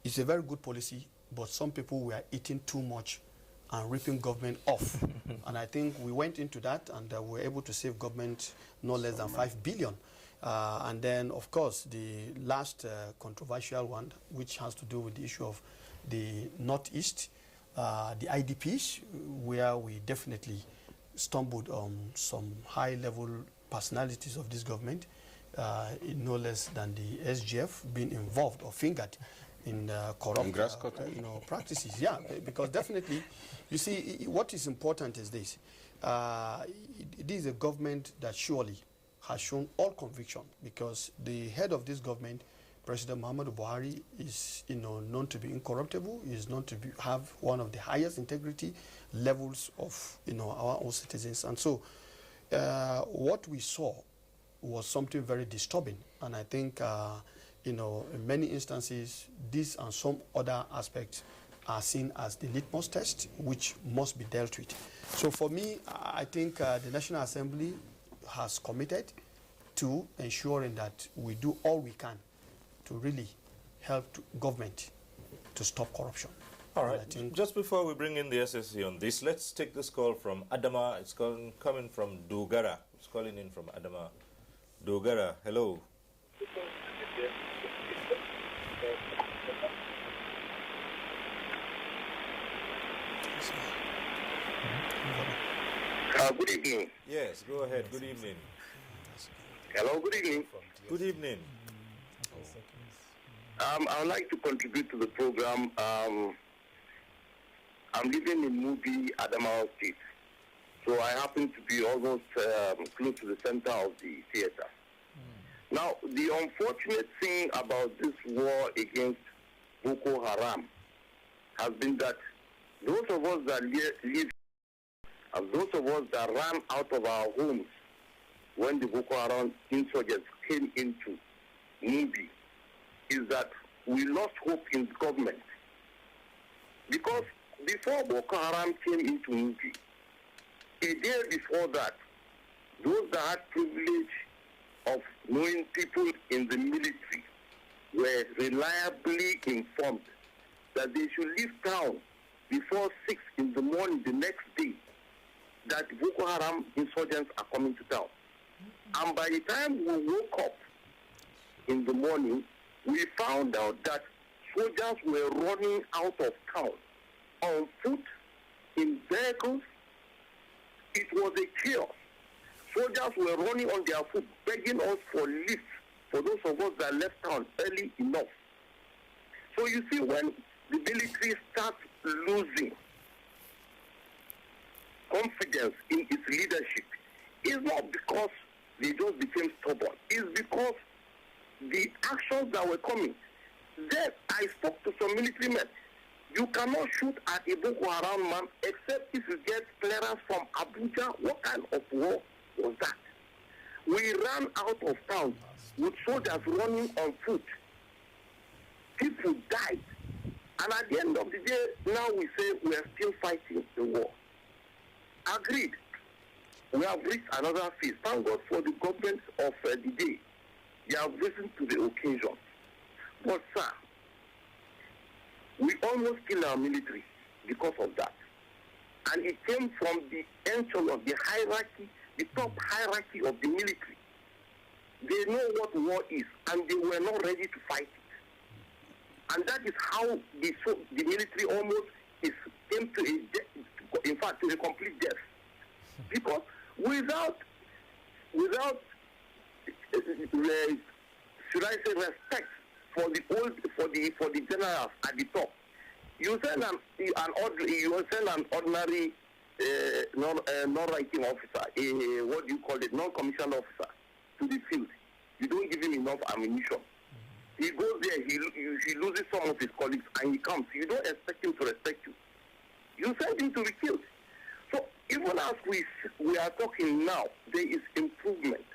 it's a very good policy, but some people were eating too much and ripping government off. And I think we went into that and we were able to save government no less than 5 billion. And then, of course, the last controversial one, which has to do with the issue of the Northeast, the IDPs, where we definitely stumbled on some high-level personalities of this government, no less than the SGF being involved or fingered in corrupt practices. Yeah, because definitely, you see, what is important is this. This is a government that surely has shown all conviction, because the head of this government, President Muhammadu Buhari, is known to be incorruptible, is known to have one of the highest integrity levels of our own citizens. And so what we saw was something very disturbing. And I think in many instances, this and some other aspects are seen as the litmus test, which must be dealt with. So for me, I think the National Assembly has committed to ensuring that we do all we can to really help government to stop corruption. All right. Just before we bring in the SSC on this, let's take this call from Adama. It's coming from Dogara. It's calling in from Adama. Dogara, hello. Good evening. Yes, go ahead. Good evening. Hello, good evening. Good evening. I would like to contribute to the program. I'm living in Mubi, Adamawa State. So I happen to be almost close to the center of the theater. Now, the unfortunate thing about this war against Boko Haram has been that those of us that live and those of us that ran out of our homes when the Boko Haram insurgents came into Mubi, is that we lost hope in government. Because before Boko Haram came into Mubi, a day before that, those that had privilege of knowing people in the military were reliably informed that they should leave town before 6 in the morning the next day that Boko Haram insurgents are coming to town. And by the time we woke up in the morning, we found out that soldiers were running out of town on foot, in vehicles. It was a chaos. Soldiers were running on their foot, begging us for lifts for those of us that left town early enough. So you see, when the military starts losing confidence in its leadership, it's not because they just became stubborn. It's because the actions that were coming. Then I spoke to some military men. You cannot shoot at a Boko Haram man except if you get clearance from Abuja. What kind of war was that? We ran out of town with soldiers running on foot. People died. And at the end of the day, now we say we are still fighting the war. Agreed. We have reached another phase. Thank God for the government of the day. They have risen to the occasion. But, sir, we almost killed our military because of that. And it came from the echelon of the hierarchy, the top hierarchy of the military. They know what war is, and they were not ready to fight it. And that is how the military almost came to a death, in fact, to a complete death. Because without should I say, respect for the generals at the top, you send an ordinary non-ranking officer, what do you call it, non-commissioned officer, to the field. You don't give him enough ammunition. He goes there, he loses some of his colleagues, and he comes. You don't expect him to respect you. You send him to be killed. So even as we are talking now, there is improvement.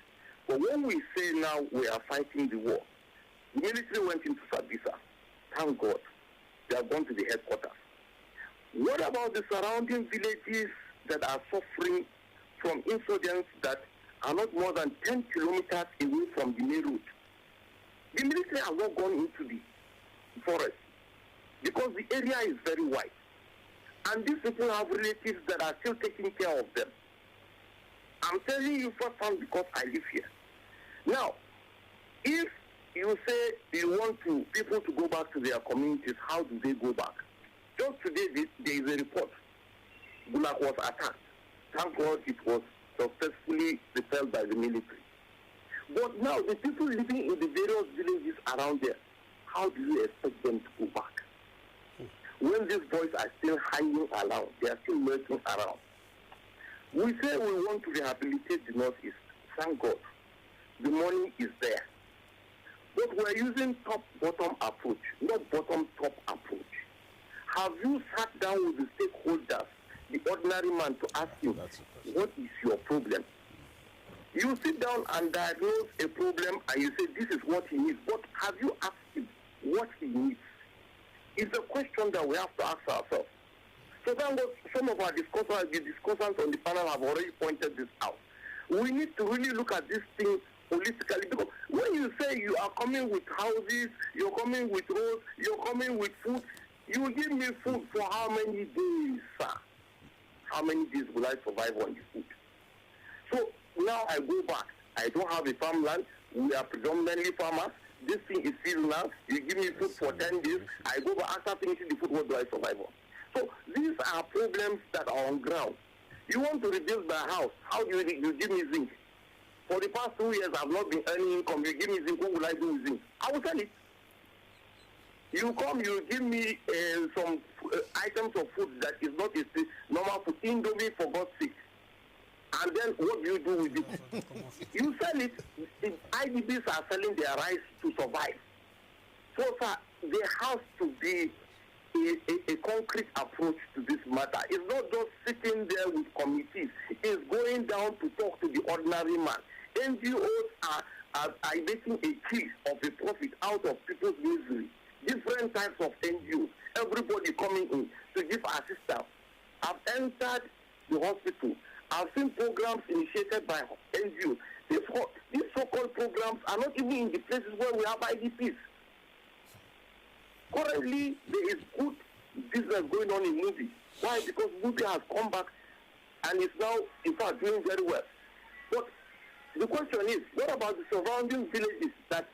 But when we say now we are fighting the war, the military went into Sabisa. Thank God. They have gone to the headquarters. What about the surrounding villages that are suffering from insurgents that are not more than 10 kilometers away from the main route? The military has not gone into the forest because the area is very wide. And these people have relatives that are still taking care of them. I'm telling you firsthand because I live here. Now, if you say you want people to go back to their communities, how do they go back? Just today, there is a report. Bulak was attacked. Thank God it was successfully repelled by the military. But now, the people living in the various villages around there, how do you expect them to go back? When these boys are still hanging around, they are still lurking around. We say we want to rehabilitate the Northeast. Thank God. The money is there. But we're using top-bottom approach, not bottom-top approach. Have you sat down with the stakeholders, the ordinary man, to ask him, what is your problem? You sit down and diagnose a problem and you say, this is what he needs. But have you asked him what he needs? It's a question that we have to ask ourselves. So then some of our discussants on the panel have already pointed this out. We need to really look at this thing holistically, because when you say you are coming with houses, you're coming with roads, you're coming with food, you give me food for how many days, sir? How many days will I survive on the food? So now I go back. I don't have a farmland. We are predominantly farmers. This thing is seasonal. You give me food for 10 days. I go back after finishing the food. What do I survive on? So these are problems that are on ground. You want to rebuild my house. How do you give me zinc? For the past 2 years, I've not been earning income. You give me zinc. What will I do with zinc? I will sell it. You come, you give me some items of food that is not a normal food. Indomie, for God's sake. And then what do you do with it? You sell it. The IDBs are selling their rice to survive. So, sir, there has to be a concrete approach to this matter. It's not just sitting there with committees. It's going down to talk to the ordinary man. NGOs are making a key of a profit out of people's misery. Different types of NGOs. Everybody coming in to give assistance. I've entered the hospital. I've seen programs initiated by NGOs. These so-called programs are not even in the places where we have IDPs. Currently, there is good business going on in Mubi. Why? Because Mubi has come back and is now, in fact, doing very well. But the question is, what about the surrounding villages that,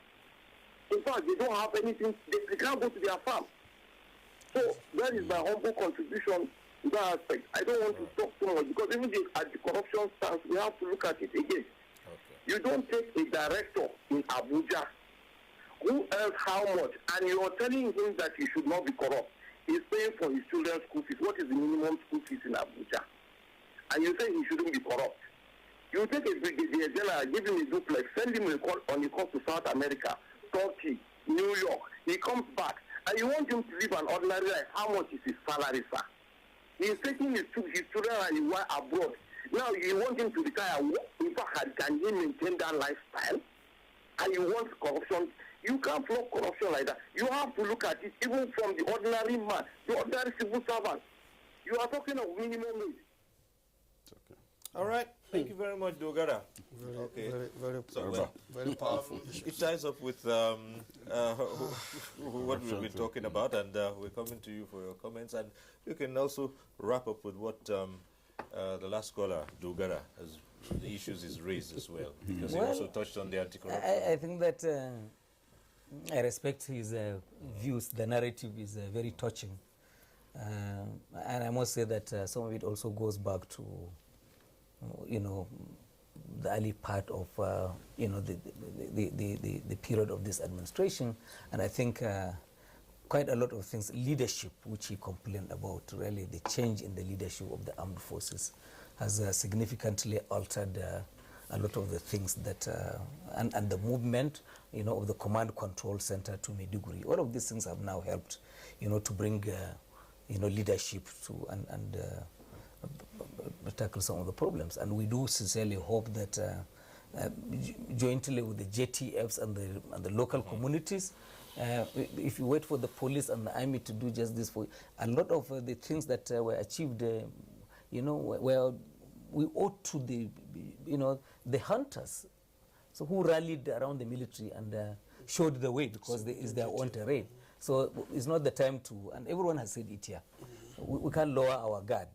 in fact, they don't have anything, they can't go to their farm. So that is my humble contribution to that aspect. I don't want to talk too much because even at the corruption stance, we have to look at it again. You don't take a director in Abuja who earns how much, and you are telling him that he should not be corrupt. He's paying for his children's school fees. What is the minimum school fees in Abuja? And you say he shouldn't be corrupt. You take a brigadier general, give him a duplex, send him on a course to South America, Turkey, New York. He comes back, and you want him to live an ordinary life. How much is his salary, sir? He's taking his children and his wife abroad. Now you want him to retire. In fact, can he maintain that lifestyle? And you want corruption? You can't flog corruption like that. You have to look at it even from the ordinary man, the ordinary civil servant. You are talking of minimum wage. Okay. All right. Thank you very much, Dogara. Very powerful. It ties up with what we've been talking about, and we're coming to you for your comments. And you can also wrap up with what the last scholar, Dogara, the issues is raised as well, because he also touched on the anti-corruption. I think that I respect his views. The narrative is very touching. And I must say that some of it also goes back to, the early part of, the period of this administration. And I think quite a lot of things, leadership, which he complained about, really the change in the leadership of the armed forces has significantly altered a lot of the things that, and the movement, of the command control center to Maiduguri. All of these things have now helped, to bring, leadership to and tackle some of the problems. And we do sincerely hope that jointly with the JTFs and the local communities, if you wait for the police and the army to do just this, for a lot of the things that were achieved, where we owe to the hunters, so who rallied around the military and showed the way, because there is their own terrain. So it's not the time to, and everyone has said it here, we can't lower our guard.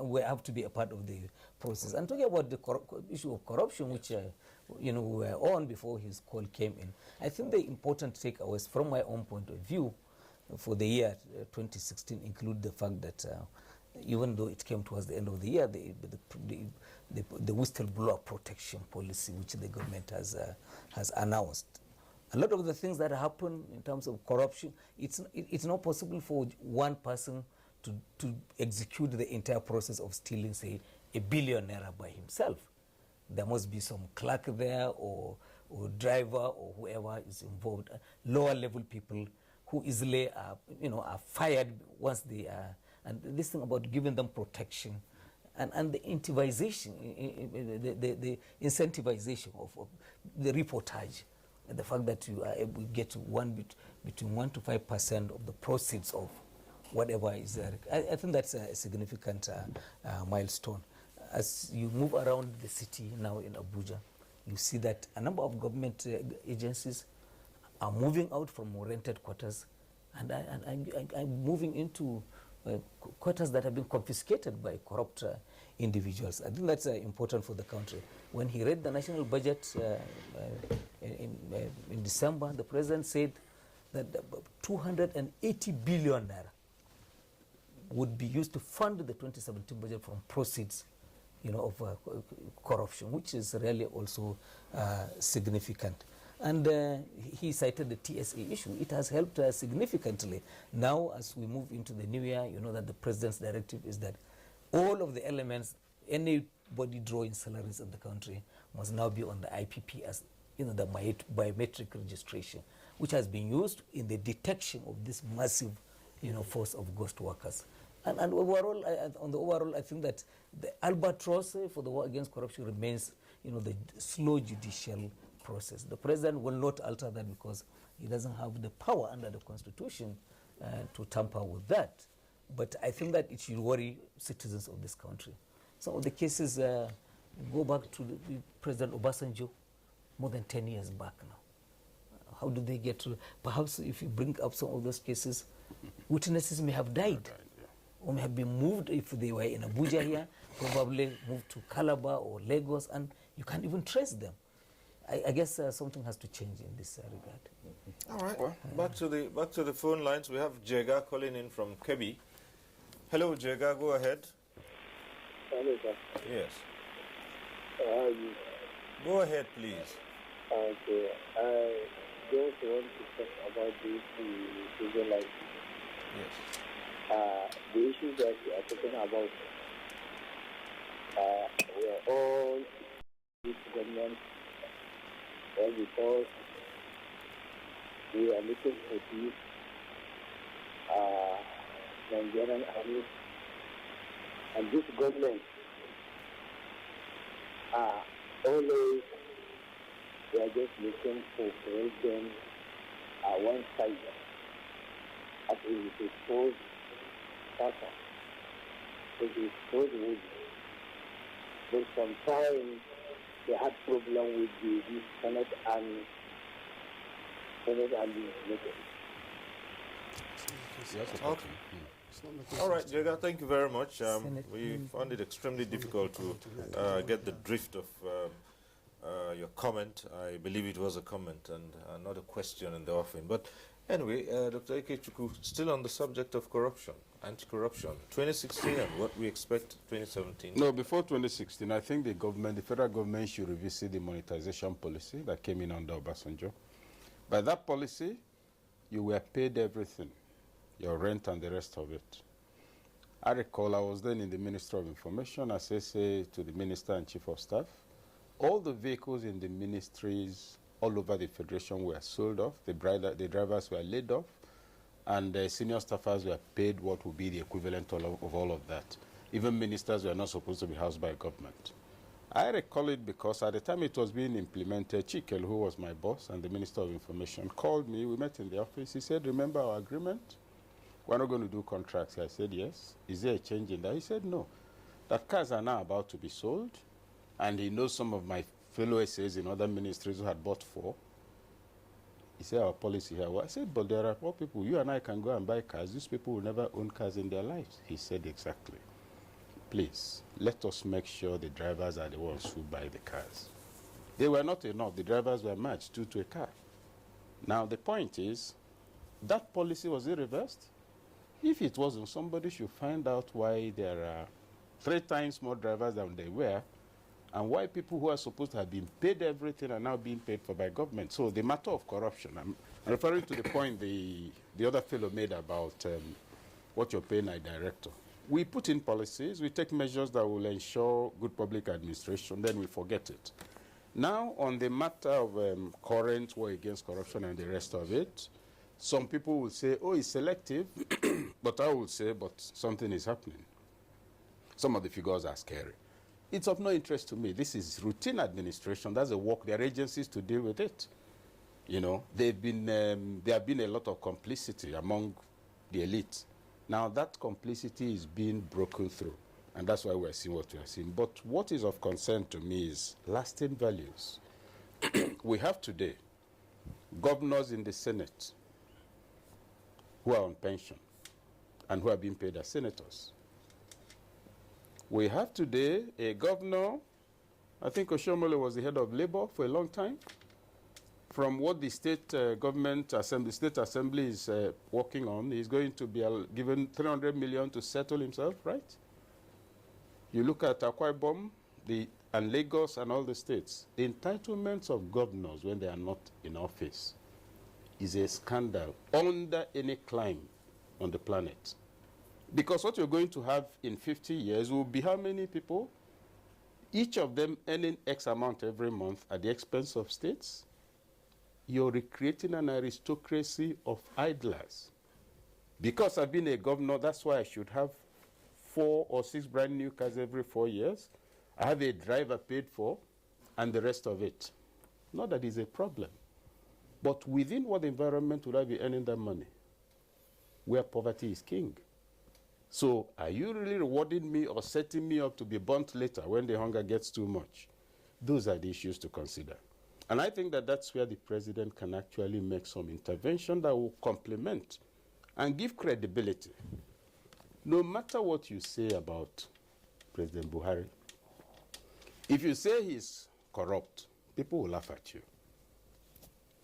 We have to be a part of the process. And talking about the issue of corruption, which we were on before his call came in, I think the important takeaways from my own point of view for the year 2016 include the fact that even though it came towards the end of the year, the whistleblower protection policy, which the government has announced, a lot of the things that happen in terms of corruption, it's not possible for one person to execute the entire process of stealing, say, $1 billion by himself. There must be some clerk there or driver or whoever is involved, lower level people who easily are fired once they are. And this thing about giving them protection and the incentivization, the incentivization of the reportage, and the fact that you are able to get between 1 to 5% of the proceeds of whatever is there. I think that's a significant milestone. As you move around the city now in Abuja, you see that a number of government agencies are moving out from rented quarters and moving into quarters that have been confiscated by corrupt individuals. I think that's important for the country. When he read the national budget in December, the president said that 280 billion naira would be used to fund the 2017 budget from proceeds, of corruption, which is really also significant. And he cited the TSA issue. It has helped significantly. Now, as we move into the new year, that the president's directive is that all of the elements, anybody drawing salaries in the country must now be on the IPP as, the biometric registration, which has been used in the detection of this massive, force of ghost workers. And overall, on the overall, I think that the albatross for the war against corruption remains, the slow judicial process. The president will not alter that because he doesn't have the power under the Constitution to tamper with that. But I think that it should worry citizens of this country. Some of the cases go back to the President Obasanjo more than 10 years back now. How do they get to, perhaps if you bring up some of those cases, Witnesses may have died, or may have been moved if they were in Abuja here, probably moved to Calabar or Lagos, and you can't even trace them. I guess something has to change in this regard. All right. Well, back to the phone lines. We have Jega calling in from Kebbi. Hello, Jega. Go ahead. Hello, sir. Yes. Go ahead, please. Okay. I just want to talk about this civil life. Yes. The issues that we are talking about. We are all this government. Well, because we are looking for this Nigerian army, and this government always we are just looking for president one side as it is exposed person. It is exposed with, but sometimes they had problem with the Senate and the legislature. Okay. All right, Jega, thank you very much. We found it extremely difficult to get the drift of your comment. I believe it was a comment and not a question in the offering. But anyway, Dr. Ikechukwu, still on the subject of corruption, anti-corruption, 2016 and what we expect 2017. No, before 2016, I think the federal government should revisit the monetization policy that came in under Obasanjo. By that policy, you were paid everything, your rent and the rest of it. I recall I was then in the Ministry of Information as SA to the Minister and Chief of Staff. All the vehicles in the ministries all over the Federation were sold off, the drivers were laid off, and the senior staffers were paid what would be the equivalent of all of that. Even ministers were not supposed to be housed by government. I recall it because at the time it was being implemented, Chikel, who was my boss and the Minister of Information, called me. We met in the office. He said, remember our agreement? We're not going to do contracts. I said, yes. Is there a change in that? He said, no. That cars are now about to be sold, and he knows some of my fellow SAs in other ministries who had bought 4. He said, our policy here. Well, I said, but there are more people. You and I can go and buy cars. These people will never own cars in their lives. He said, exactly. Please, let us make sure the drivers are the ones who buy the cars. They were not enough. The drivers were matched 2 to a car. Now, the point is, that policy, was it reversed? If it wasn't, somebody should find out why there are 3 times more drivers than they were, and why people who are supposed to have been paid everything are now being paid for by government. So the matter of corruption, I'm referring to the point the other fellow made about what you're paying a director. We put in policies, we take measures that will ensure good public administration, then we forget it. Now, on the matter of current war against corruption and the rest of it, some people will say, oh, it's selective, but I will say, but something is happening. Some of the figures are scary. It's of no interest to me. This is routine administration. That's the work. There are agencies to deal with it. You know, there have been a lot of complicity among the elite. Now that complicity is being broken through, and that's why we're seeing what we are seeing. But what is of concern to me is lasting values. We have today governors in the Senate who are on pension and who are being paid as senators. We have today a governor, I think Oshomole was the head of labor for a long time. From what the state state assembly is working on, he's going to be given 300 million to settle himself, right? You look at Akwa Ibom and Lagos and all the states, the entitlements of governors when they are not in office is a scandal under any climb on the planet. Because what you're going to have in 50 years will be how many people? Each of them earning X amount every month at the expense of states. You're recreating an aristocracy of idlers. Because I've been a governor, that's why I should have 4 or 6 brand new cars every 4 years. I have a driver paid for, and the rest of it. Not that it's a problem. But within what environment would I be earning that money? Where poverty is king. So are you really rewarding me or setting me up to be burnt later when the hunger gets too much? Those are the issues to consider. And I think that that's where the president can actually make some intervention that will complement and give credibility. No matter what you say about President Buhari, if you say he's corrupt, people will laugh at you.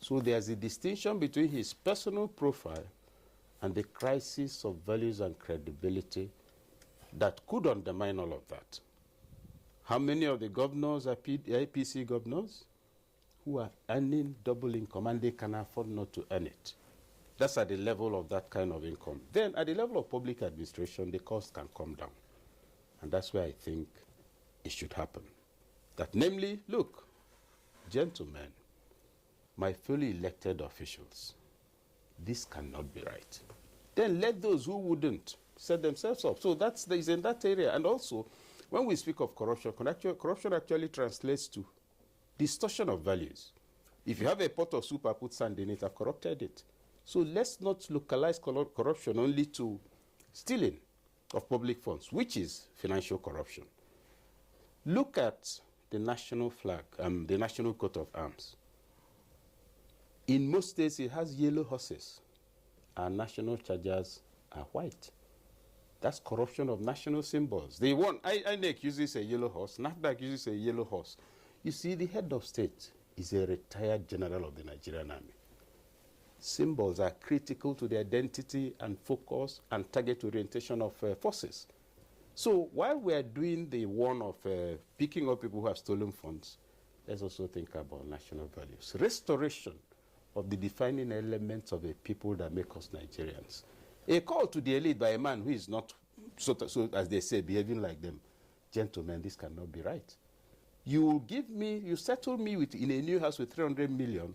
So there's a distinction between his personal profile and the crisis of values and credibility that could undermine all of that. How many of the governors are APC governors who are earning double income and they can afford not to earn it? That's at the level of that kind of income. Then at the level of public administration, the cost can come down. And that's where I think it should happen. That namely, look, gentlemen, my fully elected officials, this cannot be right. Then let those who wouldn't set themselves up. So is in that area. And also, when we speak of corruption, corruption actually translates to distortion of values. If you have a pot of soup, I put sand in it, I've corrupted it. So let's not localize corruption only to stealing of public funds, which is financial corruption. Look at the national flag, the national coat of arms. In most states, it has yellow horses. Our national chargers are white. That's corruption of national symbols. They want, INEC uses a yellow horse, NAFDAC uses a yellow horse. You see, the head of state is a retired general of the Nigerian army. Symbols are critical to the identity and focus and target orientation of forces. So while we are doing the one of picking up people who have stolen funds, let's also think about national values. Restoration of the defining elements of a people that make us Nigerians. A call to the elite by a man who is not, so as they say, behaving like them. Gentlemen, this cannot be right. You settle me in a new house with 300 million,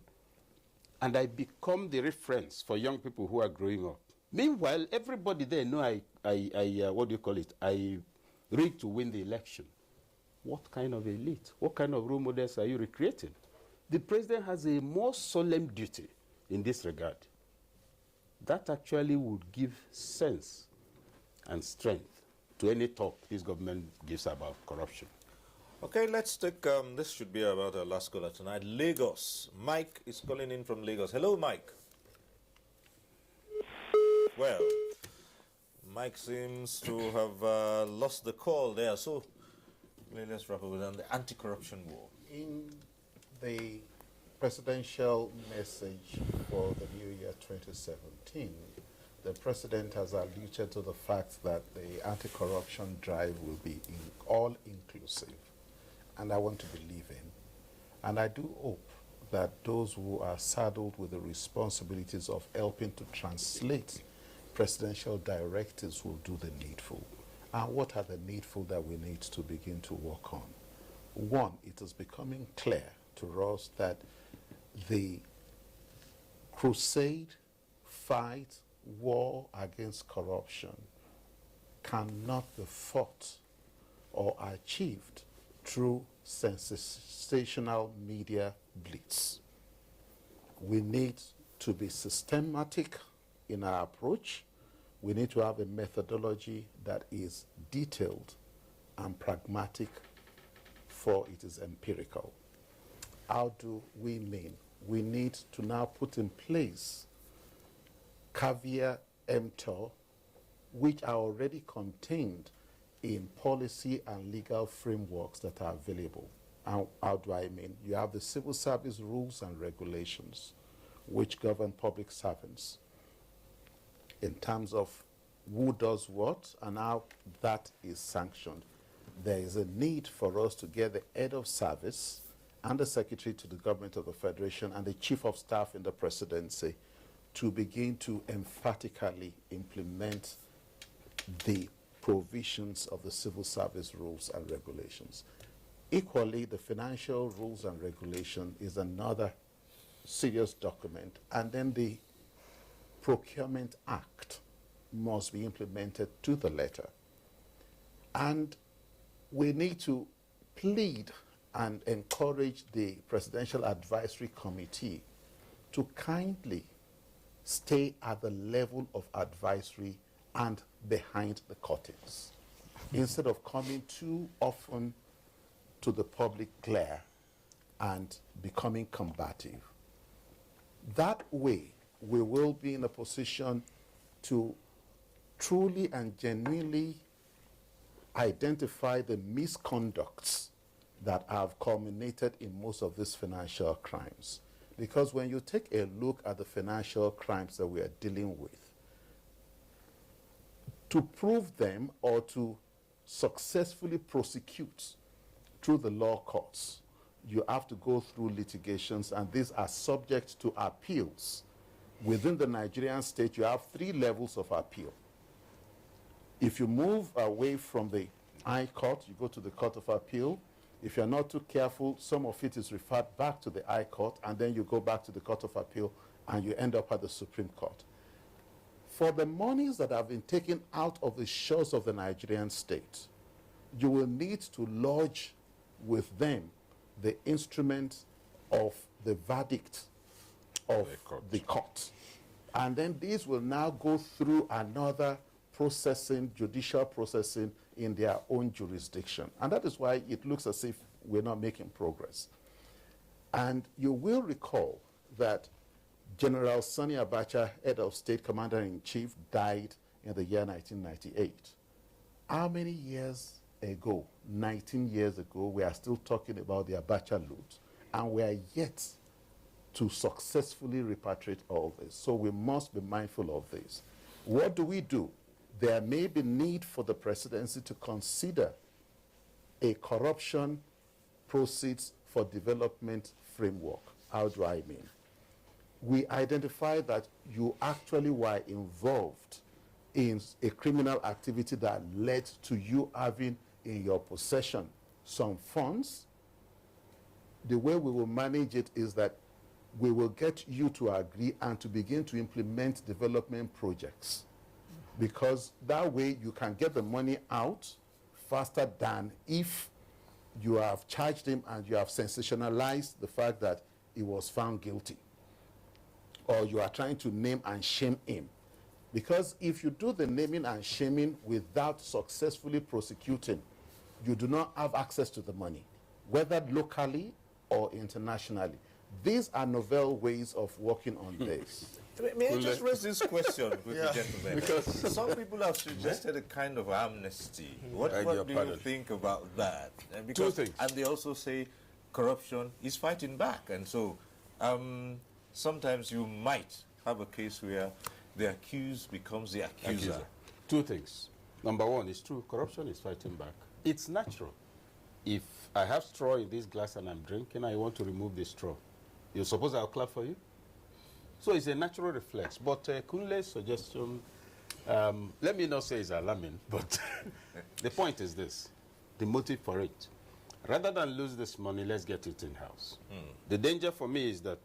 and I become the reference for young people who are growing up. Meanwhile, everybody there know I rigged to win the election. What kind of elite? What kind of role models are you recreating? The president has a more solemn duty in this regard. That actually would give sense and strength to any talk this government gives about corruption. Okay, let's take, this should be about our last caller tonight. Lagos. Mike is calling in from Lagos. Hello, Mike. Well, Mike seems to have lost the call there, so let's wrap up with the anti-corruption war. In the presidential message for the new year 2017, the president has alluded to the fact that the anti-corruption drive will be all-inclusive. And I want to believe in. And I do hope that those who are saddled with the responsibilities of helping to translate presidential directives will do the needful. And what are the needful that we need to begin to work on? One, it is becoming clear to us that the crusade, fight, war against corruption cannot be fought or achieved through sensational media blitz. We need to be systematic in our approach. We need to have a methodology that is detailed and pragmatic, for it is empirical. How do we mean? We need to now put in place caveat emptor, which are already contained in policy and legal frameworks that are available. How do I mean? You have the civil service rules and regulations, which govern public servants in terms of who does what and how that is sanctioned. There is a need for us to get the head of service and the secretary to the government of the federation and the chief of staff in the presidency to begin to emphatically implement the provisions of the civil service rules and regulations. Equally, the financial rules and regulation is another serious document, and then the Procurement Act must be implemented to the letter. And we need to plead and encourage the Presidential Advisory Committee to kindly stay at the level of advisory and behind the curtains, instead of coming too often to the public glare and becoming combative. That way, we will be in a position to truly and genuinely identify the misconducts that have culminated in most of these financial crimes. Because when you take a look at the financial crimes that we are dealing with, to prove them or to successfully prosecute through the law courts, you have to go through litigations, and these are subject to appeals. Within the Nigerian state, you have 3 levels of appeal. If you move away from the High Court, you go to the Court of Appeal. If you're not too careful, some of it is referred back to the High Court, and then you go back to the Court of Appeal, and you end up at the Supreme Court. For the monies that have been taken out of the shores of the Nigerian state, you will need to lodge with them the instrument of the verdict of the court. And then these will now go through another processing, judicial processing in their own jurisdiction. And that is why it looks as if we're not making progress. And you will recall that General Sani Abacha, head of state, commander-in-chief, died in the year 1998. How many years ago, 19 years ago, we are still talking about the Abacha loot, and we are yet to successfully repatriate all this. So we must be mindful of this. What do? There may be need for the presidency to consider a corruption proceeds for development framework. How do I mean? We identify that you actually were involved in a criminal activity that led to you having in your possession some funds. The way we will manage it is that we will get you to agree and to begin to implement development projects, because that way you can get the money out faster than if you have charged him and you have sensationalized the fact that he was found guilty, or you are trying to name and shame him. Because if you do the naming and shaming without successfully prosecuting, you do not have access to the money, whether locally or internationally. These are novel ways of working on this. May I just raise this question with the gentleman? Because some people have suggested a kind of amnesty. What do you think about that? Because, 2 things. And they also say corruption is fighting back. And so sometimes you might have a case where the accused becomes the accuser. 2 things. Number 1, it's true, corruption is fighting back. It's natural. If I have straw in this glass and I'm drinking, I want to remove the straw. You suppose I'll clap for you? So it's a natural reflex. But Kunle's suggestion, let me not say it's alarming, but the point is this, the motive for it. Rather than lose this money, let's get it in-house. The danger for me is that,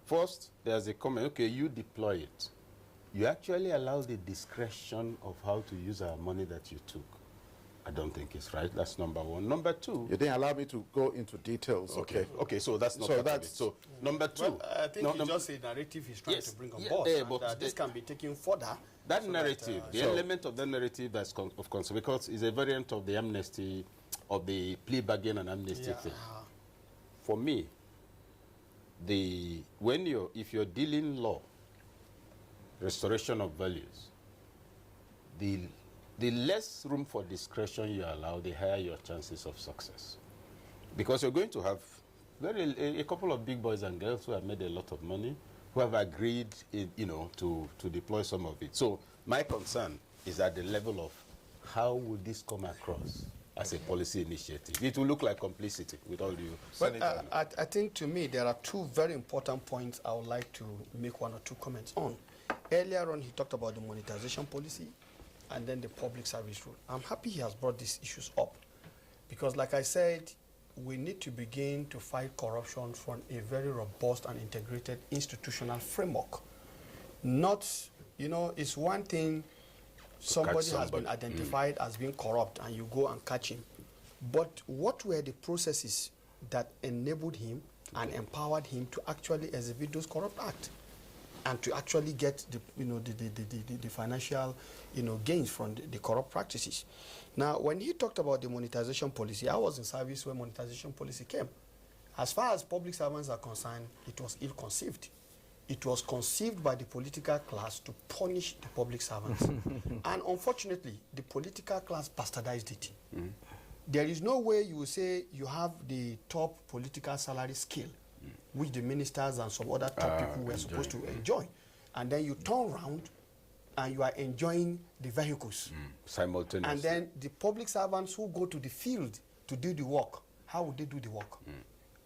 first, there's a comment, okay, you deploy it. You actually allow the discretion of how to use our money that you took. I don't think it's right. That's number 1. Number 2. You didn't allow me to go into details. Okay. Okay, so that's not part of it. So number 2. Well, I think it's just a narrative he's trying to bring on board. But this can be taken further. That narrative, the element of that narrative that's of concern, because it's a variant of the amnesty, of the plea bargain and amnesty thing. For me, if you're dealing law, restoration of values, the less room for discretion you allow, the higher your chances of success. Because you're going to have a couple of big boys and girls who have made a lot of money, who have agreed, to deploy some of it. So my concern is at the level of how would this come across as a policy initiative? It will look like complicity, with all due. But I think, to me, there are 2 very important points I would like to make 1 or 2 comments on. Earlier on, he talked about the monetization policy and then the public service rule. I'm happy he has brought these issues up, because, like I said, we need to begin to fight corruption from a very robust and integrated institutional framework. Not, it's one thing somebody has been identified as being corrupt and you go and catch him. But what were the processes that enabled him and empowered him to actually exhibit those corrupt acts and to actually get the financial gains from the corrupt practices? Now, when he talked about the monetization policy, I was in service when monetization policy came. As far as public servants are concerned, it was ill-conceived. it was conceived by the political class to punish the public servants. And unfortunately, the political class bastardized it. There is no way you will say you have the top political salary scale, which the ministers and some other top people were supposed to enjoy. And then you turn around and you are enjoying the vehicles. Simultaneously. And then the public servants who go to the field to do the work, how would they do the work?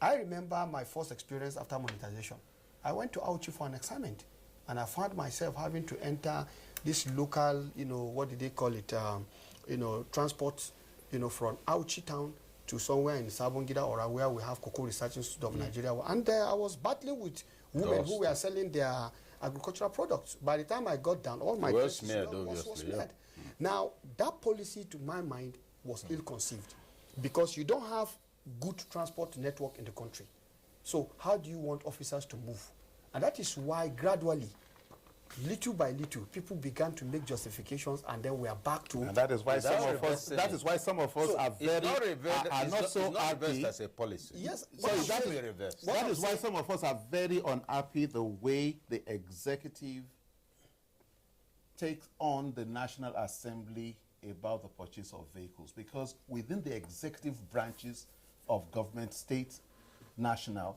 I remember my first experience after monetization. I went to Auchi for an assignment, and I found myself having to enter this local, what did they call it, transport, from Auchi town to somewhere in Sabongida or where we have Cocoa Research Institute of Nigeria. And I was battling with women who were selling their agricultural products. By the time I got down, all my was smeared. Now, that policy, to my mind, was ill-conceived because you don't have good transport network in the country. So how do you want officers to move? And that is why gradually, little by little, people began to make justifications, and then we are back to. And that is why some of us. That is why some of us are very not so happy as a policy. Yes, that is why some of us are very unhappy the way the executive takes on the National Assembly about the purchase of vehicles, because within the executive branches of government, state, national,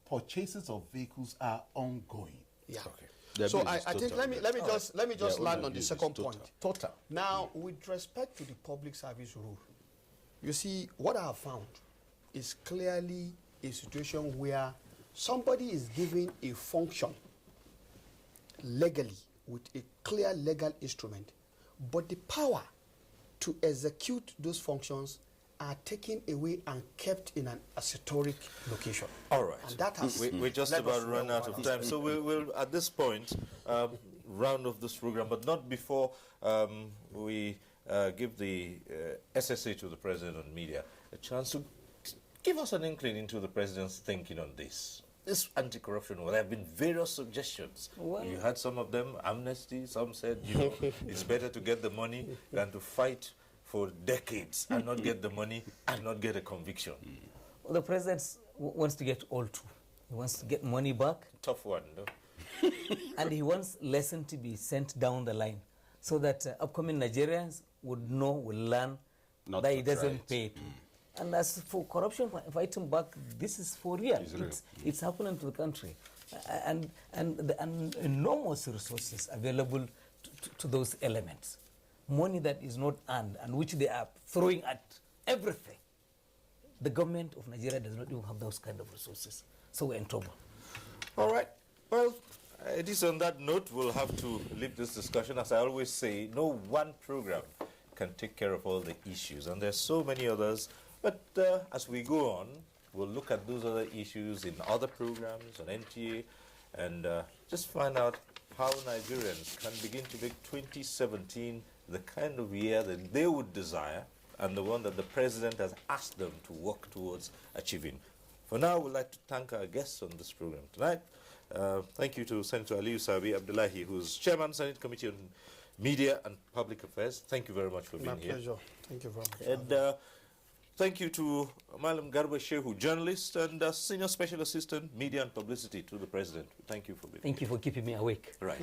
purchases of vehicles are ongoing. Yeah. Okay. So I think let me just land on the second point. Total. Now, with respect to the public service rule, you see, what I have found is clearly a situation where somebody is given a function legally with a clear legal instrument, but the power to execute those functions are taken away and kept in an esoteric location. All right. And that has we're just about run out of time. So we'll at this point, round off this program, but not before we give the SSA to the President on media a chance to give us an inkling into the President's thinking on this. This anti-corruption, well, there have been various suggestions. Well, you had some of them, amnesty, some said, it's better to get the money than to fight for decades and not get the money and not get a conviction. Well, the President wants to get all two. He wants to get money back. Tough one, no? And he wants lesson to be sent down the line so that upcoming Nigerians would learn that he doesn't pay it. And as for corruption, fighting back, this is for real. It's happening to the country. And enormous resources available to those elements. Money that is not earned and which they are throwing at everything. The government of Nigeria does not even have those kind of resources. So we're in trouble. All right. Well, it is on that note we'll have to leave this discussion. As I always say, no one program can take care of all the issues. And there's so many others. But as we go on, we'll look at those other issues in other programs on NTA and just find out how Nigerians can begin to make 2017 the kind of year that they would desire and the one that the President has asked them to work towards achieving. For now, we'd like to thank our guests on this program tonight. Thank you to Senator Aliyu Sabi Abdullahi, who's Chairman, Senate Committee on Media and Public Affairs. Thank you very much for being here. My pleasure. Thank you very much. And thank you to Malam Garba Shehu, journalist and Senior Special Assistant, Media and Publicity to the President. Thank you for being here. Thank you for keeping me awake. Right.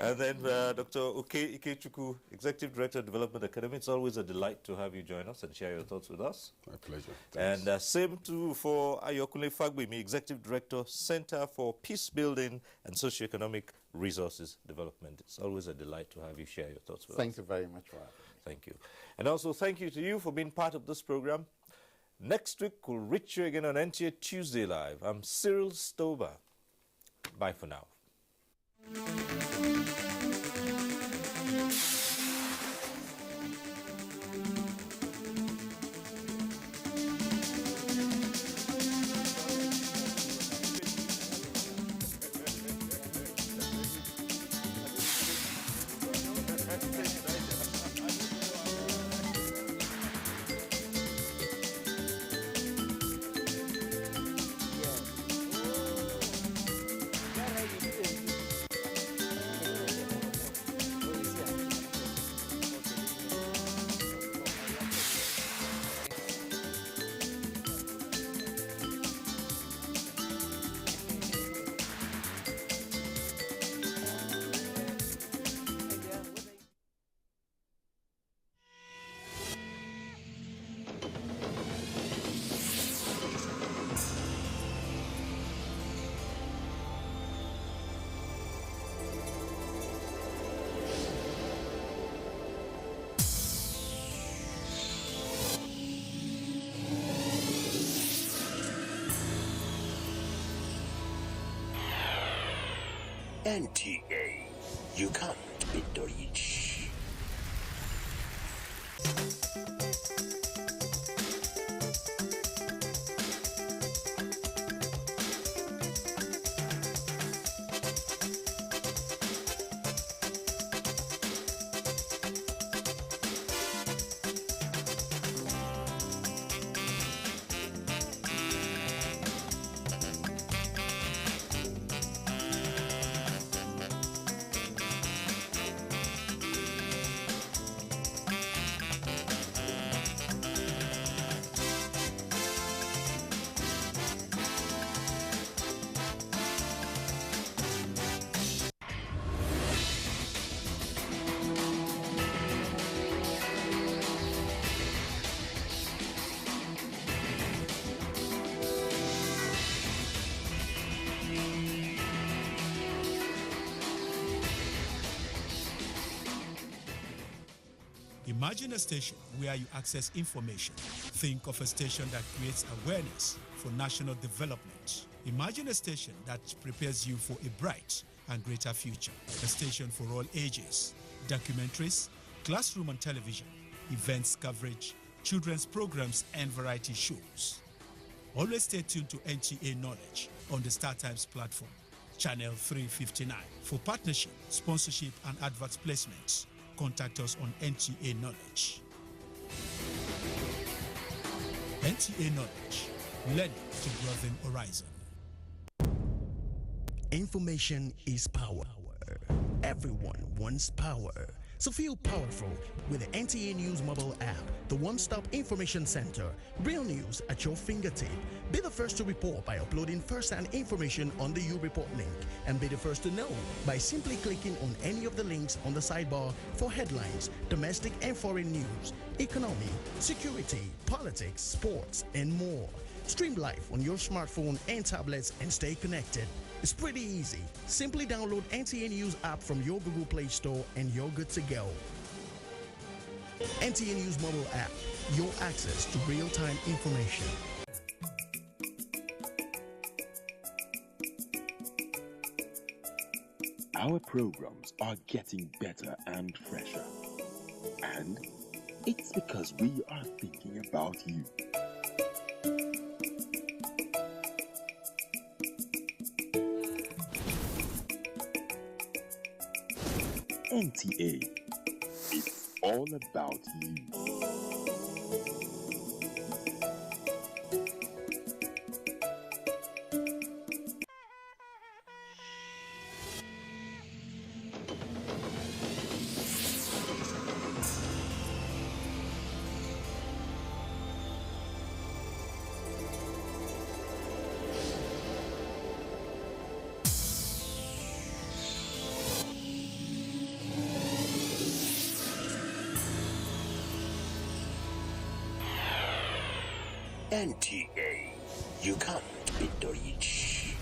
And then Dr. Oke Ikechukwu, Executive Director, Development Academy. It's always a delight to have you join us and share your thoughts with us. My pleasure. Thanks. And same too for Ayokunle Fagbemi, Executive Director, Center for Peace Building and Socioeconomic Resources Development. It's always a delight to have you share your thoughts with us. Thank you very much, Ryan. Thank you. And also thank you to you for being part of this program. Next week, we'll reach you again on NTA Tuesday Live. I'm Cyril Stober. Bye for now. NTA, you can't beat the rich. Imagine a station where you access information. Think of a station that creates awareness for national development. Imagine a station that prepares you for a bright and greater future. A station for all ages. Documentaries, classroom and television, events coverage, children's programs and variety shows. Always stay tuned to NTA Knowledge on the Star Times platform, channel 359. For partnership, sponsorship and advert placements, contact us on NTA Knowledge. NTA Knowledge, learning to broaden horizon. Information is power. Everyone wants power. So feel powerful with the NTA News mobile app, the one-stop information center. Real news at your fingertip. Be the first to report by uploading first-hand information on the You Report link, and be the first to know by simply clicking on any of the links on the sidebar for headlines, domestic and foreign news, economy, security, politics, sports, and more. Stream live on your smartphone and tablets and stay connected. It's pretty easy. Simply download NTA News app from your Google Play Store and you're good to go. NTA News mobile app, your access to real-time information. Our programs are getting better and fresher. And it's because we are thinking about you. NTA, it's all about you. NTA, you can't beat the rich.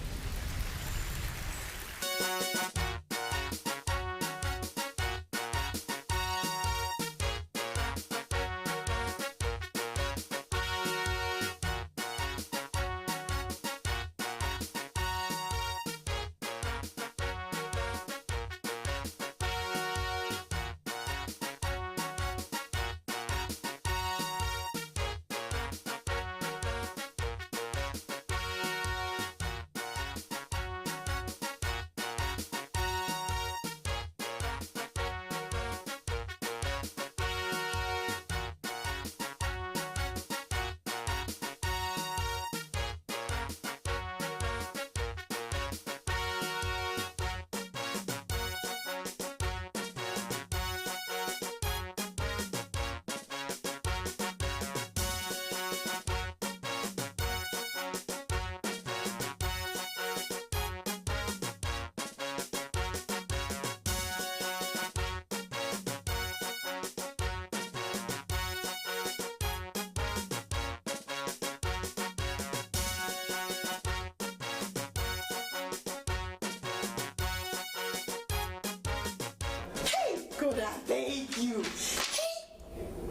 God, I beg you.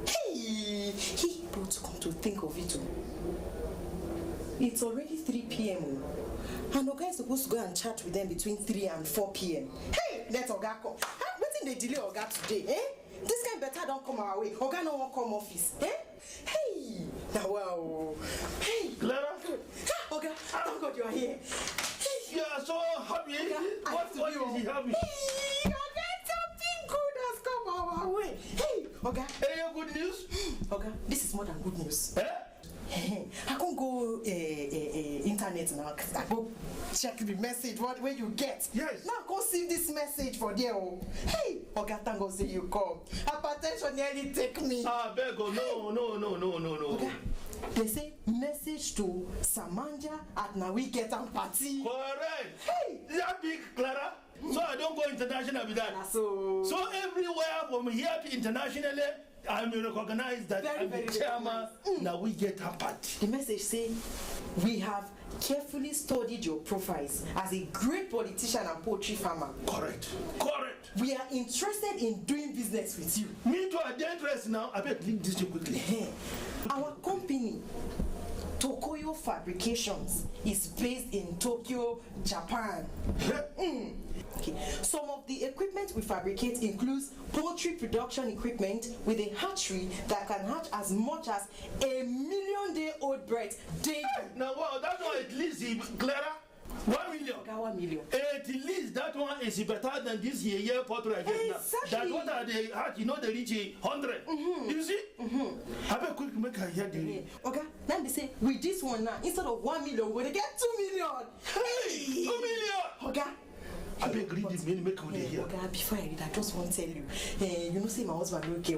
Hey, but come to think of it, it's already 3 p.m. and Oga is supposed to go and chat with them between 3 and 4 p.m. Hey, let Oga come. Wetin dey delay Oga today, eh? This kind better don't come our way. Oga no wan come office, eh? Hey, now wow. Hey, Clara. Oga, thank God you are here. Hey. You are so happy. What is he happy? Hey, Oga, something good has come our way. Hey, Oga. Hey, good news? Oga, this is more than good news. Eh? I can't go internet now. I go check the message where you get. Yes. Now go see this message for there. Hey, Oga, thank God say you come. Hypertension nearly take me. Ah, Bego, no. Oga, they say message to Samanja at now we get on party. Correct. Hey, that big, Clara. So I don't go international with that. So everywhere from here to internationally, I'm recognized that I'm the chairman. Now we get a party. The message say we have carefully studied your profiles as a great politician and poultry farmer. Correct. We are interested in doing business with you. Me too, I get interest now. I better link this quickly. Our company, Tokoyo Fabrications, is based in Tokyo, Japan. Okay. Some of the equipment we fabricate includes poultry production equipment with a hatchery that can hatch as much as 1 million-day-old birds daily. Now, wow, that's why at least, Clara, 1 million. Okay, 1 million. At least that one is better than this year portrait I get now. That what are they hatch, they reach 100. You see? Have a quick make I hear the. Okay, then they say with this one now, instead of 1 million, we're gonna get 2 million. Hey, 2 million. Okay. I beg read this make you hear. Okay, before I read, I just want to tell you. You know, say my husband okay.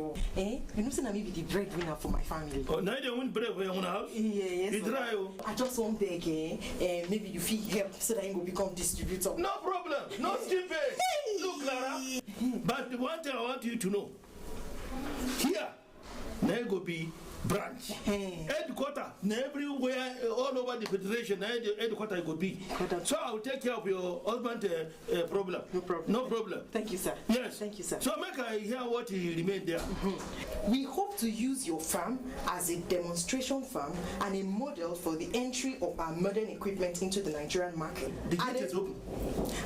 You know, say I may be the breadwinner for my family. Oh, now they won't break for your own house? Yes. It's dry. I just want beg, maybe you feel help so that I will become distributor. No problem. No still pay. Look, Clara. But the one thing I want you to know. Here, there go be branch. Headquarter, everywhere, all over the federation, headquarter go be. So I'll take care of your husband problem. No problem. Thank you, sir. Yes. Thank you, sir. So make I hear what he remained there. We hope to use your farm as a demonstration farm and a model for the entry of our modern equipment into the Nigerian market. The gate is open.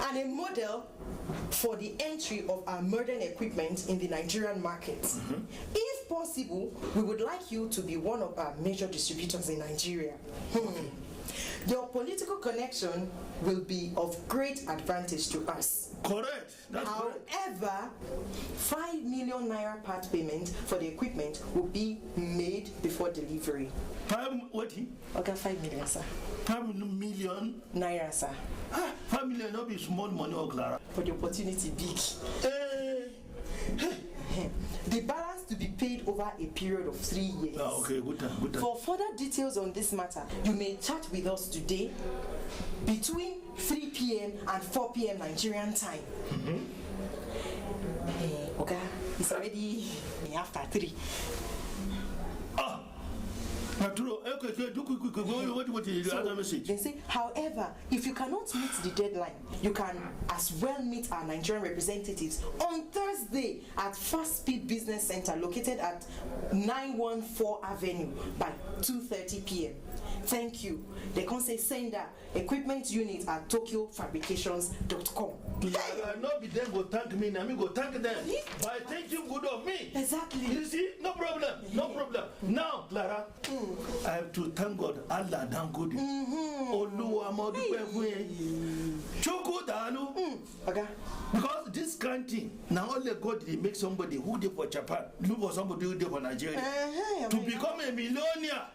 And a model for the entry of our modern equipment in the Nigerian market. If possible, we would like you to be one of our major distributors in Nigeria. Your political connection will be of great advantage to us. Correct. That's However, 5 million naira part payment for the equipment will be made before delivery. 5 million, sir. 5 million naira, sir. 5 million not be small money, Clara. But the opportunity big. The balance to be paid over a period of 3 years. Okay, good time. For further details on this matter, you may chat with us today between 3 p.m. and 4 p.m. Nigerian time. Okay, it's already after 3. They say, however, if you cannot meet the deadline, you can as well meet our Nigerian representatives on Thursday at Fast Speed Business Center located at 914 Avenue by 2:30 p.m. Thank you. They can say sender equipment unit at tokyofabrications.com. Not be them go thank me, I mean go thank them by thinking good of me. Exactly. You see, no problem. Now, Clara, I have to thank God. Allah done good. Because this country now only God they make somebody who did for Japan look for somebody who did for Nigeria to become a millionaire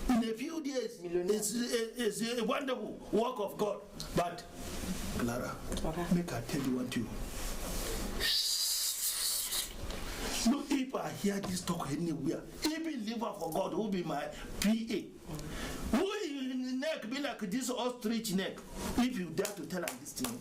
in a few days. It's a wonderful work of God. But Clara, make I tell you one thing. No, if I hear this talk anywhere, even liver for God who be my PA, who in the neck be like this ostrich neck. If you dare to tell her this thing,